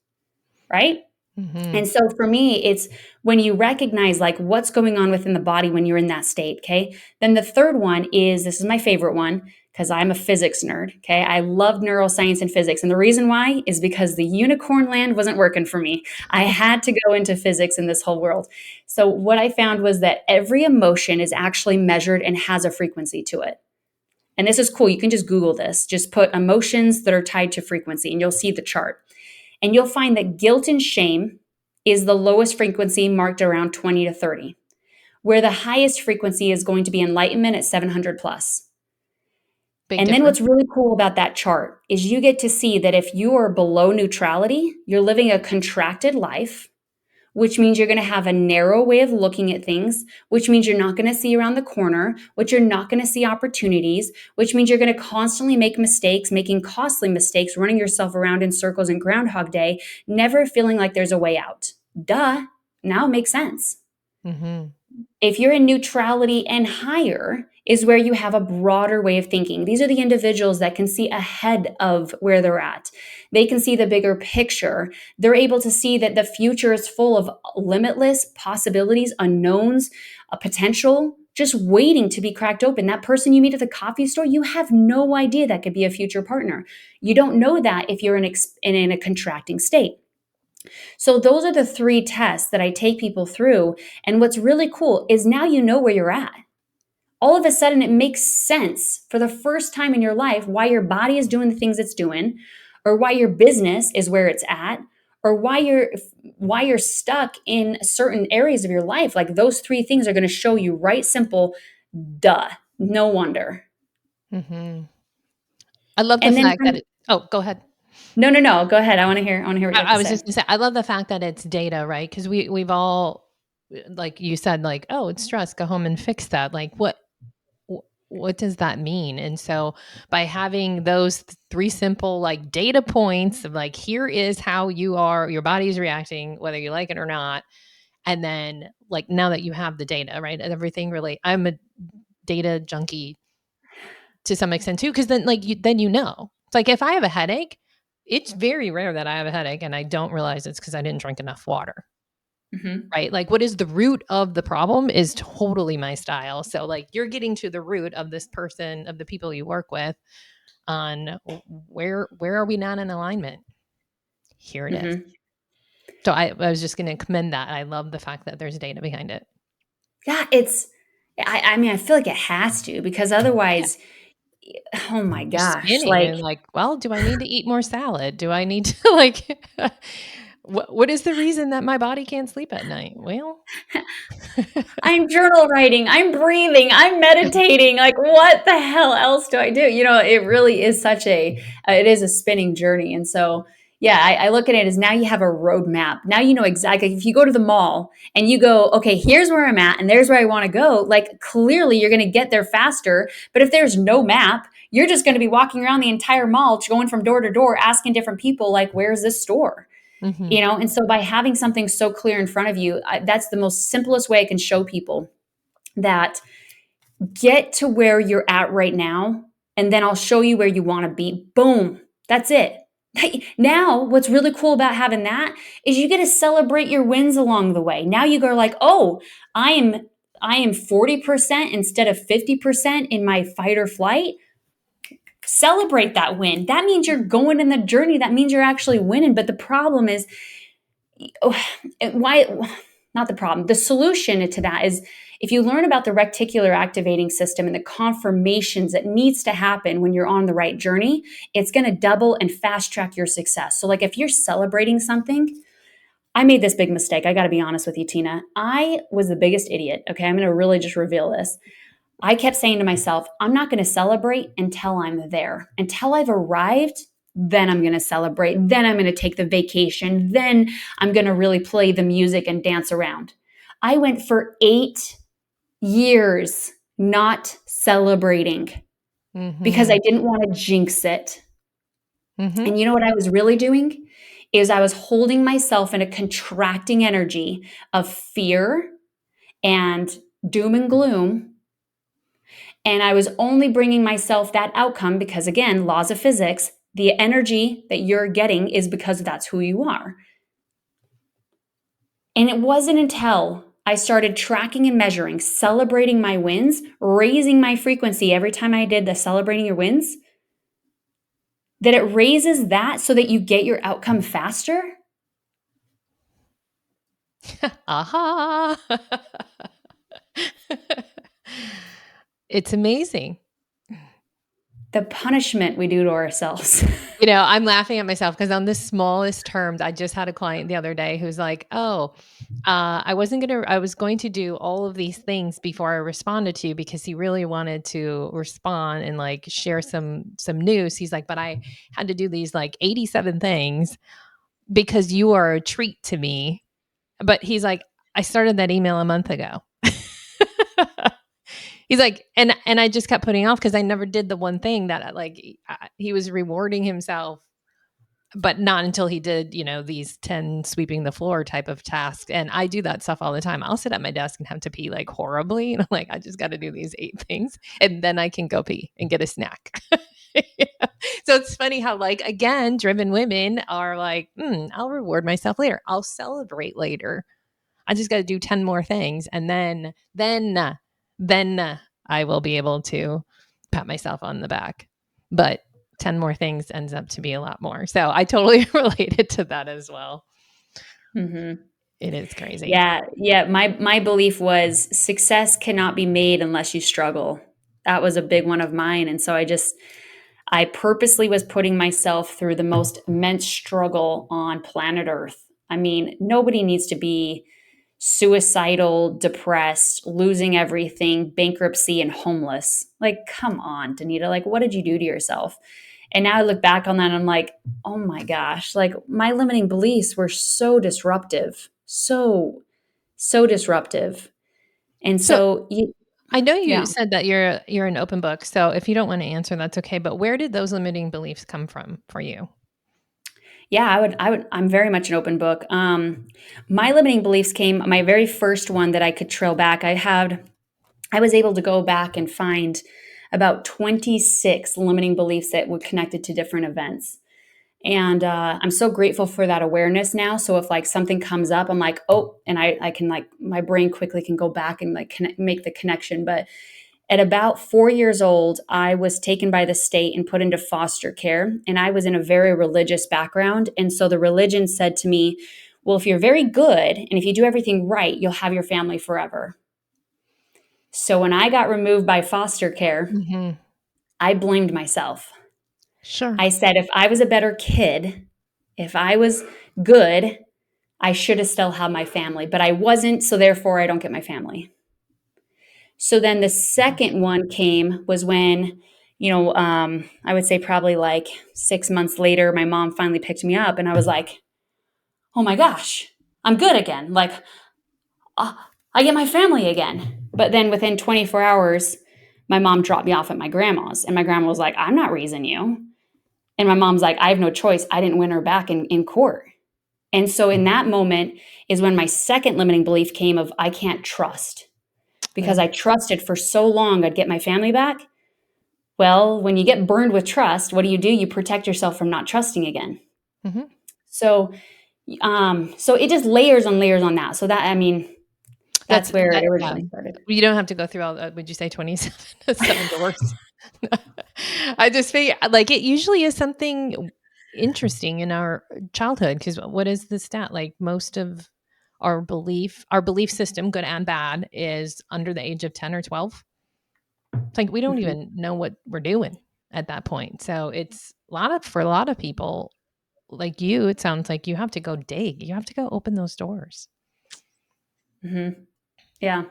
Right? Mm-hmm. And so for me, it's when you recognize like what's going on within the body when you're in that state, okay? Then the third one is, this is my favorite one because I'm a physics nerd, okay? I love neuroscience and physics. And the reason why is because the unicorn land wasn't working for me. I had to go into physics in this whole world. So what I found was that every emotion is actually measured and has a frequency to it. And this is cool. You can just Google this. Just put emotions that are tied to frequency and you'll see the chart. And you'll find that guilt and shame is the lowest frequency, marked around 20 to 30, where the highest frequency is going to be enlightenment at 700 plus. Big And difference. then what's really cool about that chart is you get to see that if you are below neutrality, you're living a contracted life, which means you're going to have a narrow way of looking at things, which means you're not going to see around the corner, which you're not going to see opportunities, which means you're going to constantly make mistakes, making costly mistakes, running yourself around in circles in Groundhog Day, never feeling like there's a way out. Duh. Now it makes sense. Mm-hmm. If you're in neutrality and higher, is where you have a broader way of thinking. These are the individuals that can see ahead of where they're at. They can see the bigger picture. They're able to see that the future is full of limitless possibilities, unknowns, a potential just waiting to be cracked open. That person you meet at the coffee store, you have no idea that could be a future partner. You don't know that if you're in a contracting state. So those are the 3 tests that I take people through. And what's really cool is now you know where you're at. All of a sudden, it makes sense for the first time in your life why your body is doing the things it's doing, or why your business is where it's at, or why you're stuck in certain areas of your life. Like those 3 things are going to show you right simple, duh, no wonder. Mm-hmm. I love the And then fact that go ahead. No, go ahead. I want to hear what you have I to was say. just gonna say, I love the fact that it's data, right? Because we've all, like you said, like, oh, it's stress, go home and fix that. Like, what does that mean? And so by having those 3 simple like data points of like, here is how your body is reacting, whether you like it or not. And then like, now that you have the data, right? And everything really, I'm a data junkie to some extent too. Cause then like, then you know, it's like if I have a headache, it's very rare that I have a headache and I don't realize it's because I didn't drink enough water. Mm-hmm. Right? Like what is the root of the problem is totally my style. So like you're getting to the root of this person, of the people you work with, on where are we not in alignment? Here it is. Mm-hmm. So I was just going to commend that. I love the fact that there's data behind it. Yeah, I mean, I feel like it has to, because Yeah. otherwise, oh my You're gosh, spinning like and like, well, do I need to eat more salad? Do I need to like, what is the reason that my body can't sleep at night? Well, I'm journal writing, I'm breathing, I'm meditating. Like, what the hell else do I do? It really is it is a spinning journey. And so, yeah, I look at it as now you have a roadmap. Now you know exactly, if you go to the mall and you go, okay, here's where I'm at and there's where I want to go, like clearly you're going to get there faster. But if there's no map, you're just going to be walking around the entire mall, going from door to door, asking different people, like, where's this store? mm-hmm. And so by having something so clear in front of you, that's the most simplest way I can show people that get to where you're at right now, and then I'll show you where you want to be. Boom, that's it. Now what's really cool about having that is you get to celebrate your wins along the way. Now you go like, oh, I am 40% instead of 50% in my fight or flight. Celebrate that win. That means you're going in the journey. That means you're actually winning. But the problem is, why not the problem, the solution to that is, if you learn about the reticular activating system and the confirmations that needs to happen when you're on the right journey, it's going to double and fast track your success. So like if you're celebrating something, I made this big mistake. I got to be honest with you, Tina. I was the biggest idiot. Okay, I'm going to really just reveal this. I kept saying to myself, I'm not going to celebrate until I'm there, until I've arrived. Then I'm going to celebrate. Then I'm going to take the vacation. Then I'm going to really play the music and dance around. I went for 8 years not celebrating because Mm-hmm. I didn't want to jinx it. Mm-hmm. And you know what I was really doing? Is I was holding myself in a contracting energy of fear and doom and gloom. And I was only bringing myself that outcome because, again, laws of physics, the energy that you're getting is because that's who you are. And it wasn't until I started tracking and measuring, celebrating my wins, raising my frequency every time I did the celebrating your wins, that it raises that so that you get your outcome faster. Aha. It's amazing. The punishment we do to ourselves. I'm laughing at myself because on the smallest terms, I just had a client the other day who's like, oh, I was going to do all of these things before I responded to you because he really wanted to respond and like share some news. He's like, but I had to do these like 87 things because you are a treat to me. But he's like, I started that email a month ago. He's like, and I just kept putting off because I never did the one thing that he was rewarding himself but not until he did, these 10 sweeping the floor type of tasks. And I do that stuff all the time. I'll sit at my desk and have to pee like horribly. And I'm like, I just got to do these 8 things and then I can go pee and get a snack. Yeah. So it's funny how, like, again, driven women are like, I'll reward myself later. I'll celebrate later. I just got to do 10 more things. And then I will be able to pat myself on the back. But 10 more things ends up to be a lot more. So I totally related to that as well. Mm-hmm. It is crazy. Yeah. Yeah. My belief was success cannot be made unless you struggle. That was a big one of mine. And so I purposely was putting myself through the most immense struggle on planet Earth. I mean, nobody needs to be suicidal, depressed, losing everything, bankruptcy, and homeless. Like, come on, Danita. Like, what did you do to yourself? And now I look back on that and I'm like, oh my gosh, like my limiting beliefs were so disruptive, so disruptive. And So so, I know you yeah. said that you're an open book. So if you don't want to answer, that's okay. But where did those limiting beliefs come from for you? Yeah, I'm very much an open book. My limiting beliefs came, my very first one that I could trail back. I was able to go back and find about 26 limiting beliefs that were connected to different events. And I'm so grateful for that awareness now. So if like something comes up, I'm like, oh, and I can like, my brain quickly can go back and like make the connection. But at about 4 years old, I was taken by the state and put into foster care. And I was in a very religious background. And so the religion said to me, well, if you're very good and if you do everything right, you'll have your family forever. So when I got removed by foster care, Mm-hmm. I blamed myself. Sure. I said, if I was a better kid, if I was good, I should have still had my family, but I wasn't. So therefore, I don't get my family. So then the second one was when, I would say probably like 6 months later, my mom finally picked me up and I was like, oh my gosh, I'm good again. Like, I get my family again. But then within 24 hours, my mom dropped me off at my grandma's and my grandma was like, I'm not raising you. And my mom's like, I have no choice. I didn't win her back in court. And so in that moment is when my second limiting belief came of I can't trust because I trusted for so long I'd get my family back. Well, when you get burned with trust, what do? You protect yourself from not trusting again. Mm-hmm. So, so it just layers on layers on that. So that, I mean, that's where it originally started. You don't have to go through all that. Would you say 27 doors? I just figure like it usually is something interesting in our childhood because what is the stat? Like most of our belief system, good and bad, is under the age of 10 or 12. It's like we don't Mhm. even know what we're doing at that point. So it's for a lot of people like you, it sounds like you have to go dig. You have to go open those doors. Mm-hmm. Yeah.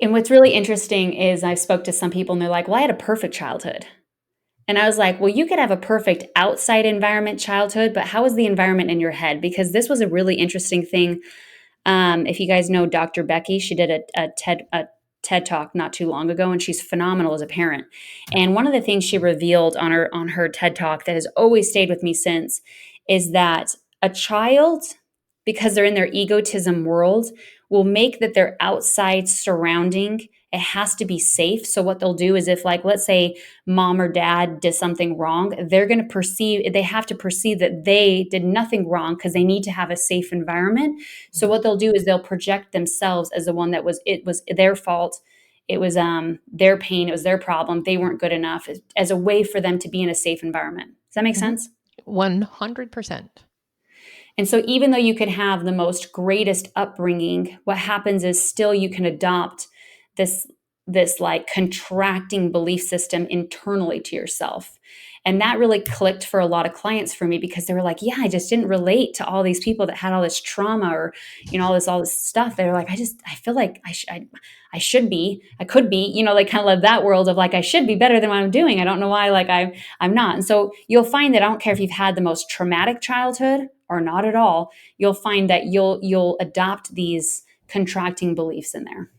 And what's really interesting is I spoke to some people and they're like, well, I had a perfect childhood. And I was like, well, you could have a perfect outside environment childhood, but how was the environment in your head? Because this was a really interesting thing. If you guys know Dr. Becky, she did a TED talk not too long ago, and she's phenomenal as a parent. And one of the things she revealed on her TED talk that has always stayed with me since is that a child, because they're in their egotism world, will make that their outside surrounding, it has to be safe. So what they'll do is if like, let's say mom or dad did something wrong, they have to perceive that they did nothing wrong because they need to have a safe environment. So what they'll do is they'll project themselves as the one that it was their fault. It was their pain. It was their problem. They weren't good enough as a way for them to be in a safe environment. Does that make sense? 100%. And so even though you could have the most greatest upbringing, what happens is still you can adopt this like contracting belief system internally to yourself. And that really clicked for a lot of clients for me because they were like, yeah, I just didn't relate to all these people that had all this trauma or, all this stuff. They were like, I feel like I could be, like kind of love that world of like, I should be better than what I'm doing. I don't know why, like I'm not. And so you'll find that I don't care if you've had the most traumatic childhood or not at all, you'll find that you'll adopt these contracting beliefs in there.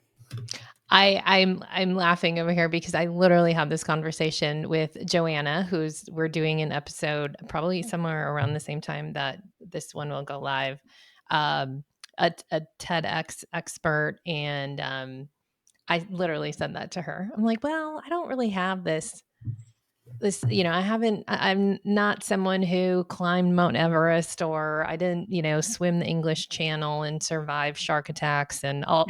I'm laughing over here because I literally had this conversation with Joanna, we're doing an episode probably somewhere around the same time that this one will go live. Um, a TEDx expert, and I literally said that to her. I'm like, well, I don't really have this, I'm not someone who climbed Mount Everest, or I didn't, swim the English Channel and survive shark attacks and all,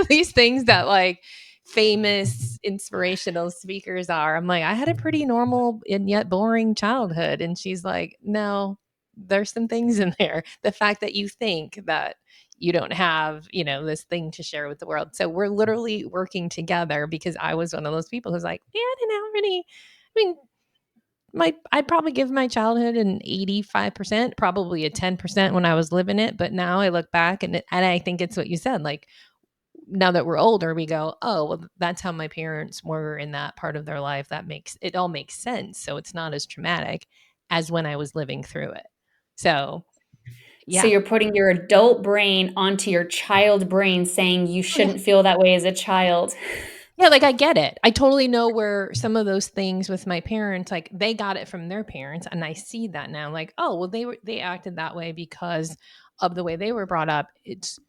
these things that like famous inspirational speakers are. I'm like, I had a pretty normal and yet boring childhood. And she's like, no, there's some things in there. The fact that you think that you don't have, this thing to share with the world. So we're literally working together, because I was one of those people who's like, yeah, I didn't have any. I mean, I'd probably give my childhood an 85%, probably a 10% when I was living it. But now I look back, and I think it's what you said. Like, now that we're older, we go, oh, well, that's how my parents were in that part of their life. It all makes sense. So it's not as traumatic as when I was living through it. So So yeah. you're putting your adult brain onto your child brain saying you Oh, yeah. shouldn't feel that way as a child. Yeah, like I get it. I totally know where some of those things with my parents, like they got it from their parents, and I see that now. Like, oh, well, they acted that way because of the way they were brought up. It's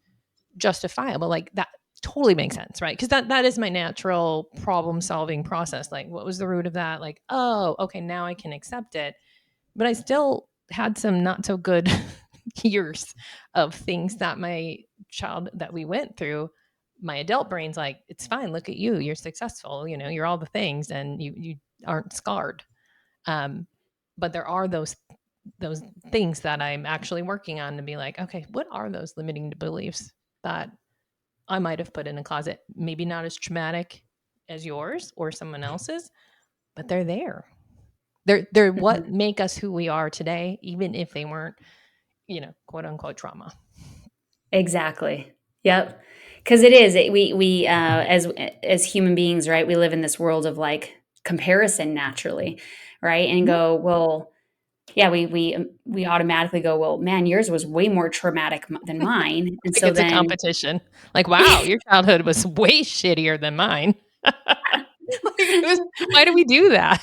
justifiable. Like that totally makes sense, right? Because that is my natural problem solving process. Like, what was the root of that? Like, oh, okay, now I can accept it. But I still had some not so good years of things that we went through. My adult brain's like, it's fine, look at you, you're successful, you're all the things, and you aren't scarred. um but there are those things that I'm actually working on to be like, okay, what are those limiting beliefs that I might have put in a closet? Maybe not as traumatic as yours or someone else's, but they're there. They're what Mhm. make us who we are today, even if they weren't, quote unquote trauma. Exactly. Yep. Because it is we as human beings, right? We live in this world of like comparison naturally, right? And Mhm. go, well, yeah, we automatically go, well, man, yours was way more traumatic than mine, and Like so it's a then competition. Like, wow, your childhood was way shittier than mine. Like, why do we do that?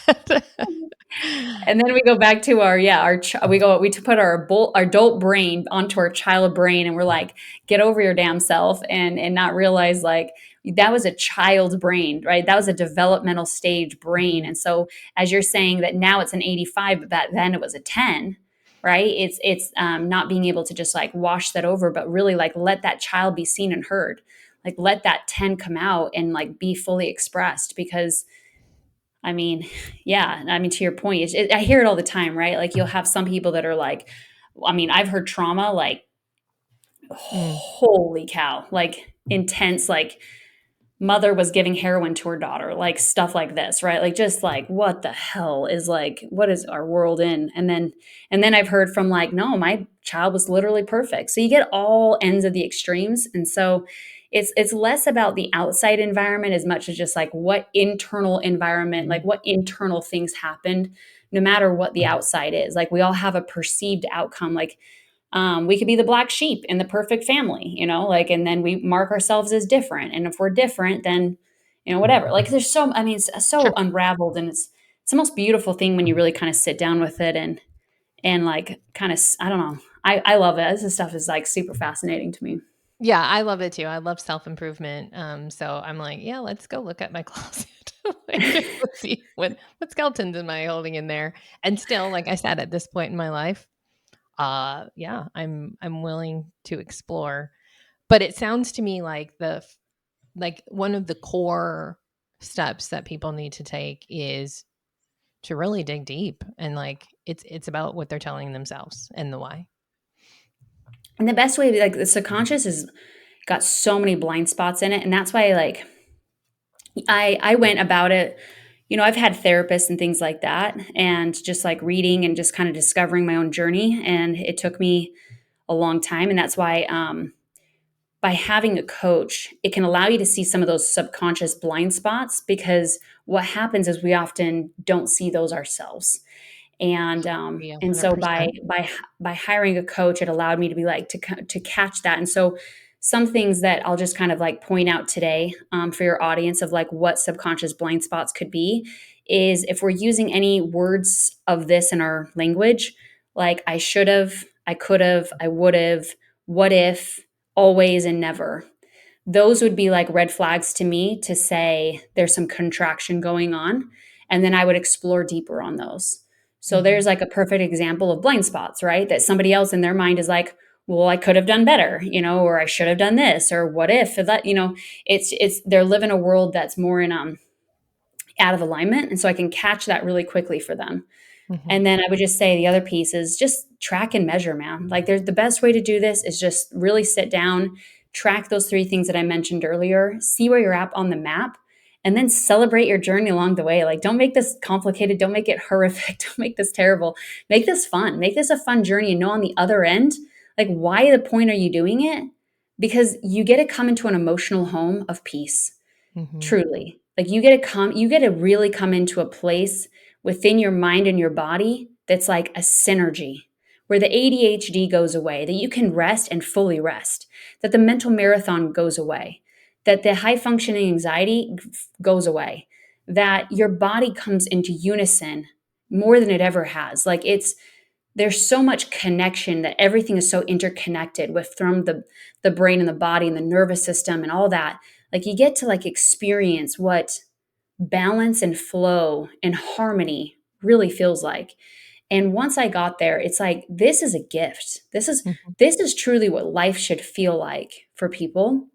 and then we go back to we put our adult brain onto our child brain, and we're like, get over your damn self, and not realize like that was a child brain, right? That was a developmental stage brain. Mhm. And so as you're saying that now it's an 85, but back then it was a 10, right? It's not being able to just like wash that over, but really like let that child be seen and heard, like let that 10 come out and like be fully expressed. Because I mean, yeah, I mean, to your point, I hear it all the time, right? Like you'll have some people that are like, I mean, I've heard trauma like, Mm. holy cow, like intense, like mother was giving heroin to her daughter, like stuff like this, right? Like just like what the hell is like what is our world in? And then I've heard from like, no, my child was literally perfect. So you get all ends of the extremes. And so it's less about the outside environment as much as just like what internal environment, like what internal things happened, no matter what the outside is. Like we all have a perceived outcome. Like we could be the black sheep in the perfect family, like, and then we mark ourselves as different. And if we're different, then, whatever. Like there's I mean, it's so Sure. unraveled, and it's the most beautiful thing when you really kind of sit down with it and like kind of, I don't know. I love it. This stuff is like super fascinating to me. Yeah, I love it too. I love self-improvement. So I'm like, yeah, let's go look at my closet. Like, let's see what skeletons am I holding in there. And still, like I said, at this point in my life, yeah, I'm willing to explore. But it sounds to me like like one of the core steps that people need to take is to really dig deep, and like it's about what they're telling themselves and the why. And the best way, like the subconscious has got so many blind spots in it. And that's why like I went about it. I've had therapists and things like that, and just like reading and just kind of discovering my own journey. And it took me a long time. And that's why by having a coach, it can allow you to see some of those subconscious blind spots, because what happens is we often don't see those ourselves. And Yeah, and so 100%. by hiring a coach, it allowed me to be like to catch that. And so some things that I'll just kind of like point out today for your audience of like what subconscious blind spots could be is if we're using any words of this in our language, like I should have, I could have, I would have, what if, always, and never. Those would be like red flags to me to say there's some contraction going on. And then I would explore deeper on those. So Mhm. there's like a perfect example of blind spots, right? That somebody else in their mind is like, well, I could have done better, or I should have done this, or what if that, it's they're living a world that's more in out of alignment. And so I can catch that really quickly for them. Mhm. And then I would just say the other piece is just track and measure, man. Like there's the best way to do this is just really sit down, track those three things that I mentioned earlier, see where you're at on the map, and then celebrate your journey along the way. Like don't make this complicated, don't make it horrific, don't make this terrible. Make this fun. Make this a fun journey and know on the other end, like why the point are you doing it? Because you get to come into an emotional home of peace. Mhm. Truly. Like you get to really come into a place within your mind and your body that's like a synergy where the ADHD goes away, that you can rest and fully rest, that the mental marathon goes away, that the high functioning anxiety goes away, that your body comes into unison more than it ever has. Like there's so much connection that everything is so interconnected with from the brain and the body and the nervous system and all that. Like you get to like experience what balance and flow and harmony really feels like. And once I got there, it's like this is a gift. Mhm. This is truly what life should feel like for people.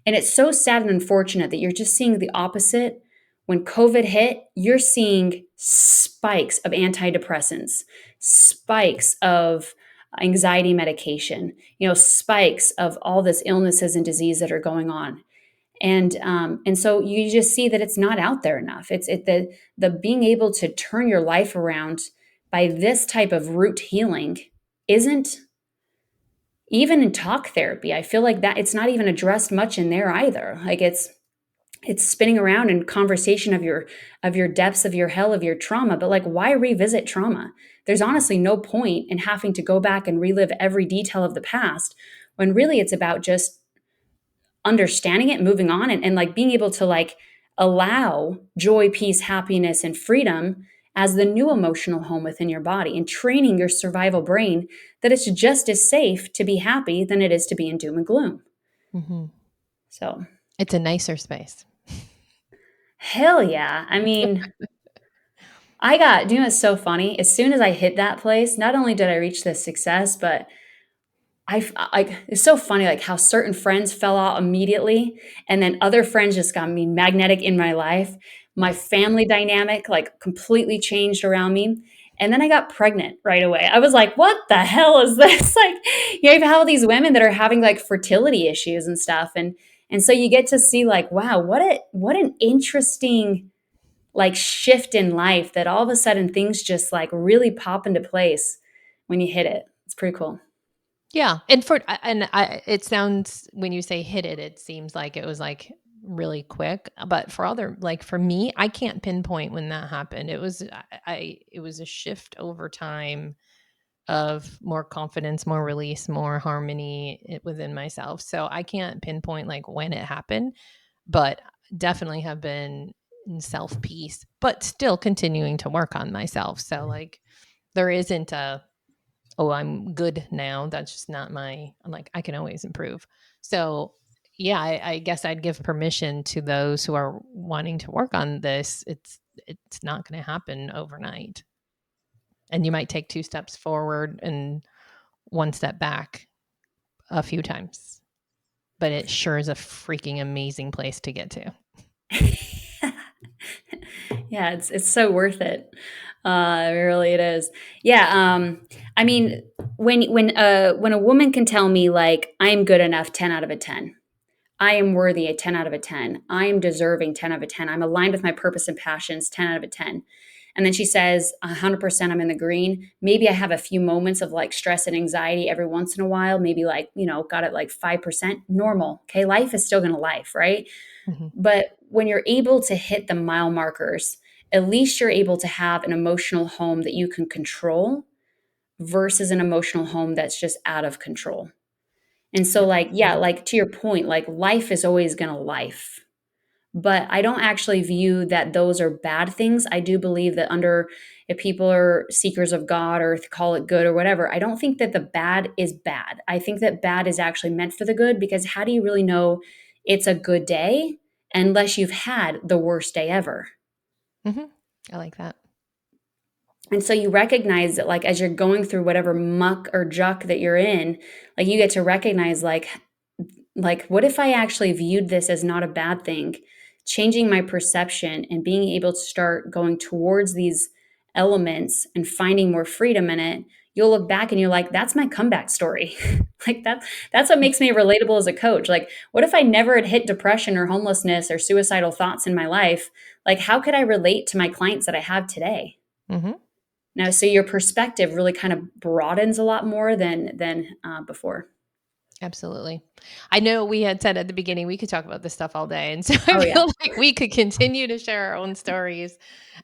And it's so sad and unfortunate that you're just seeing the opposite. When COVID hit, you're seeing spikes of antidepressants, spikes of anxiety medication, spikes of all this illnesses and disease that are going on. And so you just see that it's not out there enough. The being able to turn your life around by this type of root healing isn't even in talk therapy. I feel like that it's not even addressed much in there either. Like it's spinning around in conversation of your depths of your hell of your trauma, but like why revisit trauma? There's honestly no point in having to go back and relive every detail of the past when really it's about just understanding it, moving on, and like being able to like allow joy, peace, happiness, and freedom as the new emotional home within your body and training your survival brain that it's just as safe to be happy than it is to be in doom and gloom. Mhm. So, It's a nicer space. hell yeah. I mean, it's so funny. As soon as I hit that place, not only did I reach this success, but like it's so funny like how certain friends fell out immediately and then other friends just got me magnetic in my life. My Yes. family dynamic like completely changed around me. And then I got pregnant right away. I was like, what the hell is this? Like, you have all these women that are having like fertility issues and stuff. And so you get to see like, wow, what an interesting like shift in life that all of a sudden things just like really pop into place when you hit it. It's pretty cool. Yeah, and it sounds when you say hit it, it seems like it was like really quick. But for other, like for me, I can't pinpoint when that happened. It was a shift over time of more confidence, more release, more harmony within myself. So I can't pinpoint like when it happened, but definitely have been in self peace, but still continuing to work on myself. So like there isn't a oh, I'm good now. That's just not I'm like, I can always improve. So, yeah, I guess I'd give permission to those who are wanting to work on this. It's not going to happen overnight. And you might take two steps forward and one step back a few times. But it sure is a freaking amazing place to get to. Yeah, it's so worth it. Really, it is. Yeah. I mean, when a woman can tell me like I'm good enough, 10 out of 10. I am worthy, a 10 out of 10. I am deserving, 10 out of 10. I'm aligned with my purpose and passions, 10 out of 10. And then she says, 100% I'm in the green. Maybe I have a few moments of like stress and anxiety every once in a while. Maybe like, got it like 5%. Normal. Okay. Life is still going to life, right? Mhm. But when you're able to hit the mile markers, at least you're able to have an emotional home that you can control versus an emotional home that's just out of control. And so like, yeah, like to your point, like life is always going to life. But I don't actually view that those are bad things. I do believe that if people are seekers of God or call it good or whatever, I don't think that the bad is bad. I think that bad is actually meant for the good, because how do you really know it's a good day unless you've had the worst day ever? Mm-hmm. I like that. And so you recognize that, like, as you're going through whatever muck or juck that you're in, like, you get to recognize, like, what if I actually viewed this as not a bad thing? Changing my perception and being able to start going towards these elements and finding more freedom in it. You'll look back and you're like, that's my comeback story. Like that's what makes me relatable as a coach. Like, what if I never had hit depression or homelessness or suicidal thoughts in my life? Like, how could I relate to my clients that I have today? Mm-hmm. Now, so your perspective really kind of broadens a lot more than before. Absolutely. I know we had said at the beginning we could talk about this stuff all day. And so I Oh yeah. feel like we could continue to share our own stories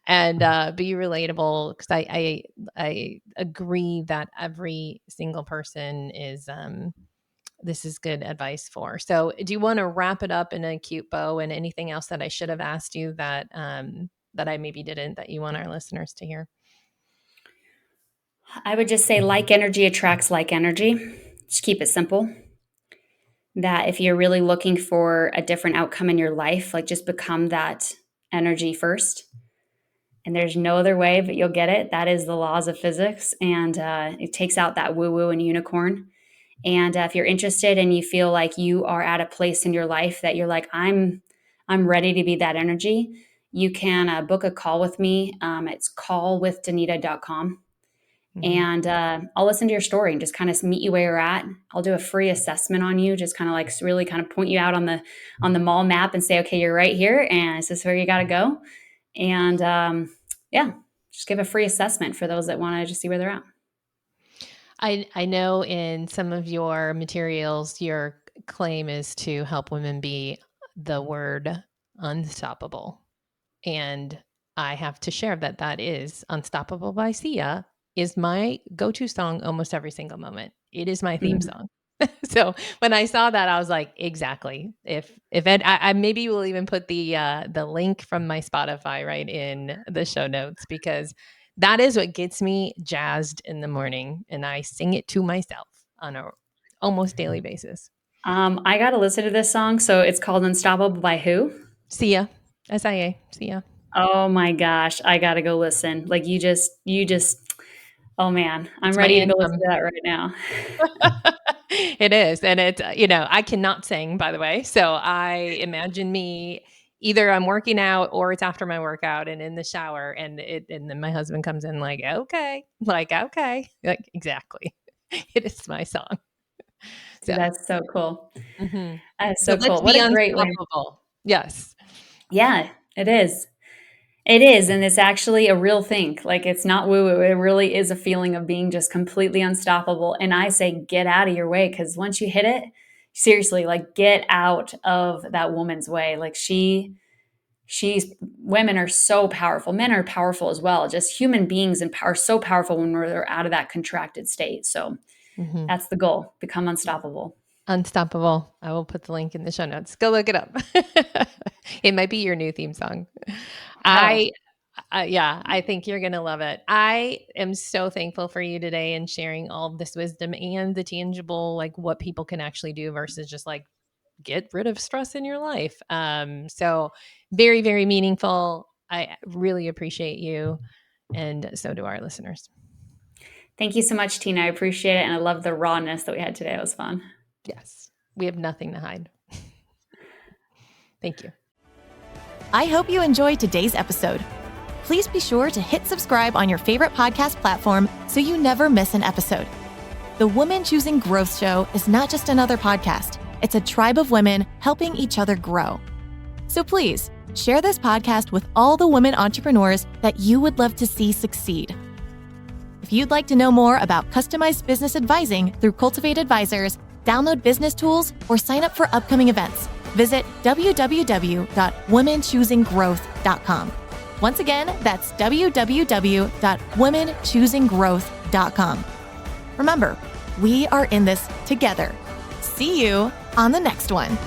and be relatable, because I agree that every single person is this is good advice for. So do you want to wrap it up in a cute bow, and anything else that I should have asked you that that I maybe didn't, that you want our listeners to hear? I would just say like energy attracts like energy. Just keep it simple. That if you're really looking for a different outcome in your life, like just become that energy first. And there's no other way, but you'll get it. That is the laws of physics. And it takes out that woo woo and unicorn. And if you're interested and you feel like you are at a place in your life that you're like, I'm ready to be that energy, you can book a call with me. It's callwithdanita.com. Mm-hmm. And I'll listen to your story and just kind of meet you where you're at. I'll do a free assessment on you, just kind of like really kind of point you out on the mall map and say, okay, you're right here, and this is where you got to go. And yeah, just give a free assessment for those that want to just see where they're at. I know in some of your materials, your claim is to help women be the word unstoppable. And I have to share that that is Unstoppable by Sia is my go-to song almost every single moment. It is my theme Mhm. song. So when I saw that, I was like, exactly. If Ed, I maybe will even put the link from my Spotify right in the show notes, because that is what gets me jazzed in the morning, and I sing it to myself on a almost daily basis. I got to listen to this song. So it's called Unstoppable by who? Sia, SIA, Sia. Oh my gosh, I got to go listen. Like you just, oh man, I'm It's my ready to go listen anthem. to that right now. It is. And it's, I cannot sing, by the way. So I imagine me either I'm working out or it's after my workout and in the shower, and then my husband comes in like, okay, like, exactly. It is my song. See, So, that's so cool. mhm. That's So so let's cool. What be a great way. unstoppable. Yes. Yeah, it is. It is, and it's actually a real thing. Like, it's not woo-woo. It really is a feeling of being just completely unstoppable. And I say, get out of your way, because once you hit it, seriously, like, get out of that woman's way. Like, women are so powerful. Men are powerful as well. Just human beings are so powerful when they're out of that contracted state. So Mhm. that's the goal: become unstoppable. Unstoppable. I will put the link in the show notes. Go look it up. It might be your new theme song. Oh, I yeah, I think you're going to love it. I am so thankful for you today and sharing all of this wisdom and the tangible, like what people can actually do versus just like get rid of stress in your life. So very, very meaningful. I really appreciate you. And so do our listeners. thank you so much, Tina. I appreciate it. And I love the rawness that we had today. It was fun. Yes, we have nothing to hide. Thank you. I hope you enjoyed today's episode. Please be sure to hit subscribe on your favorite podcast platform so you never miss an episode. The Women Choosing Growth Show is not just another podcast. It's a tribe of women helping each other grow. So please share this podcast with all the women entrepreneurs that you would love to see succeed. If you'd like to know more about customized business advising through Cultivate Advisors, download business tools, or sign up for upcoming events, visit www.womenchoosinggrowth.com. Once again, that's www.womenchoosinggrowth.com. Remember, we are in this together. See you on the next one.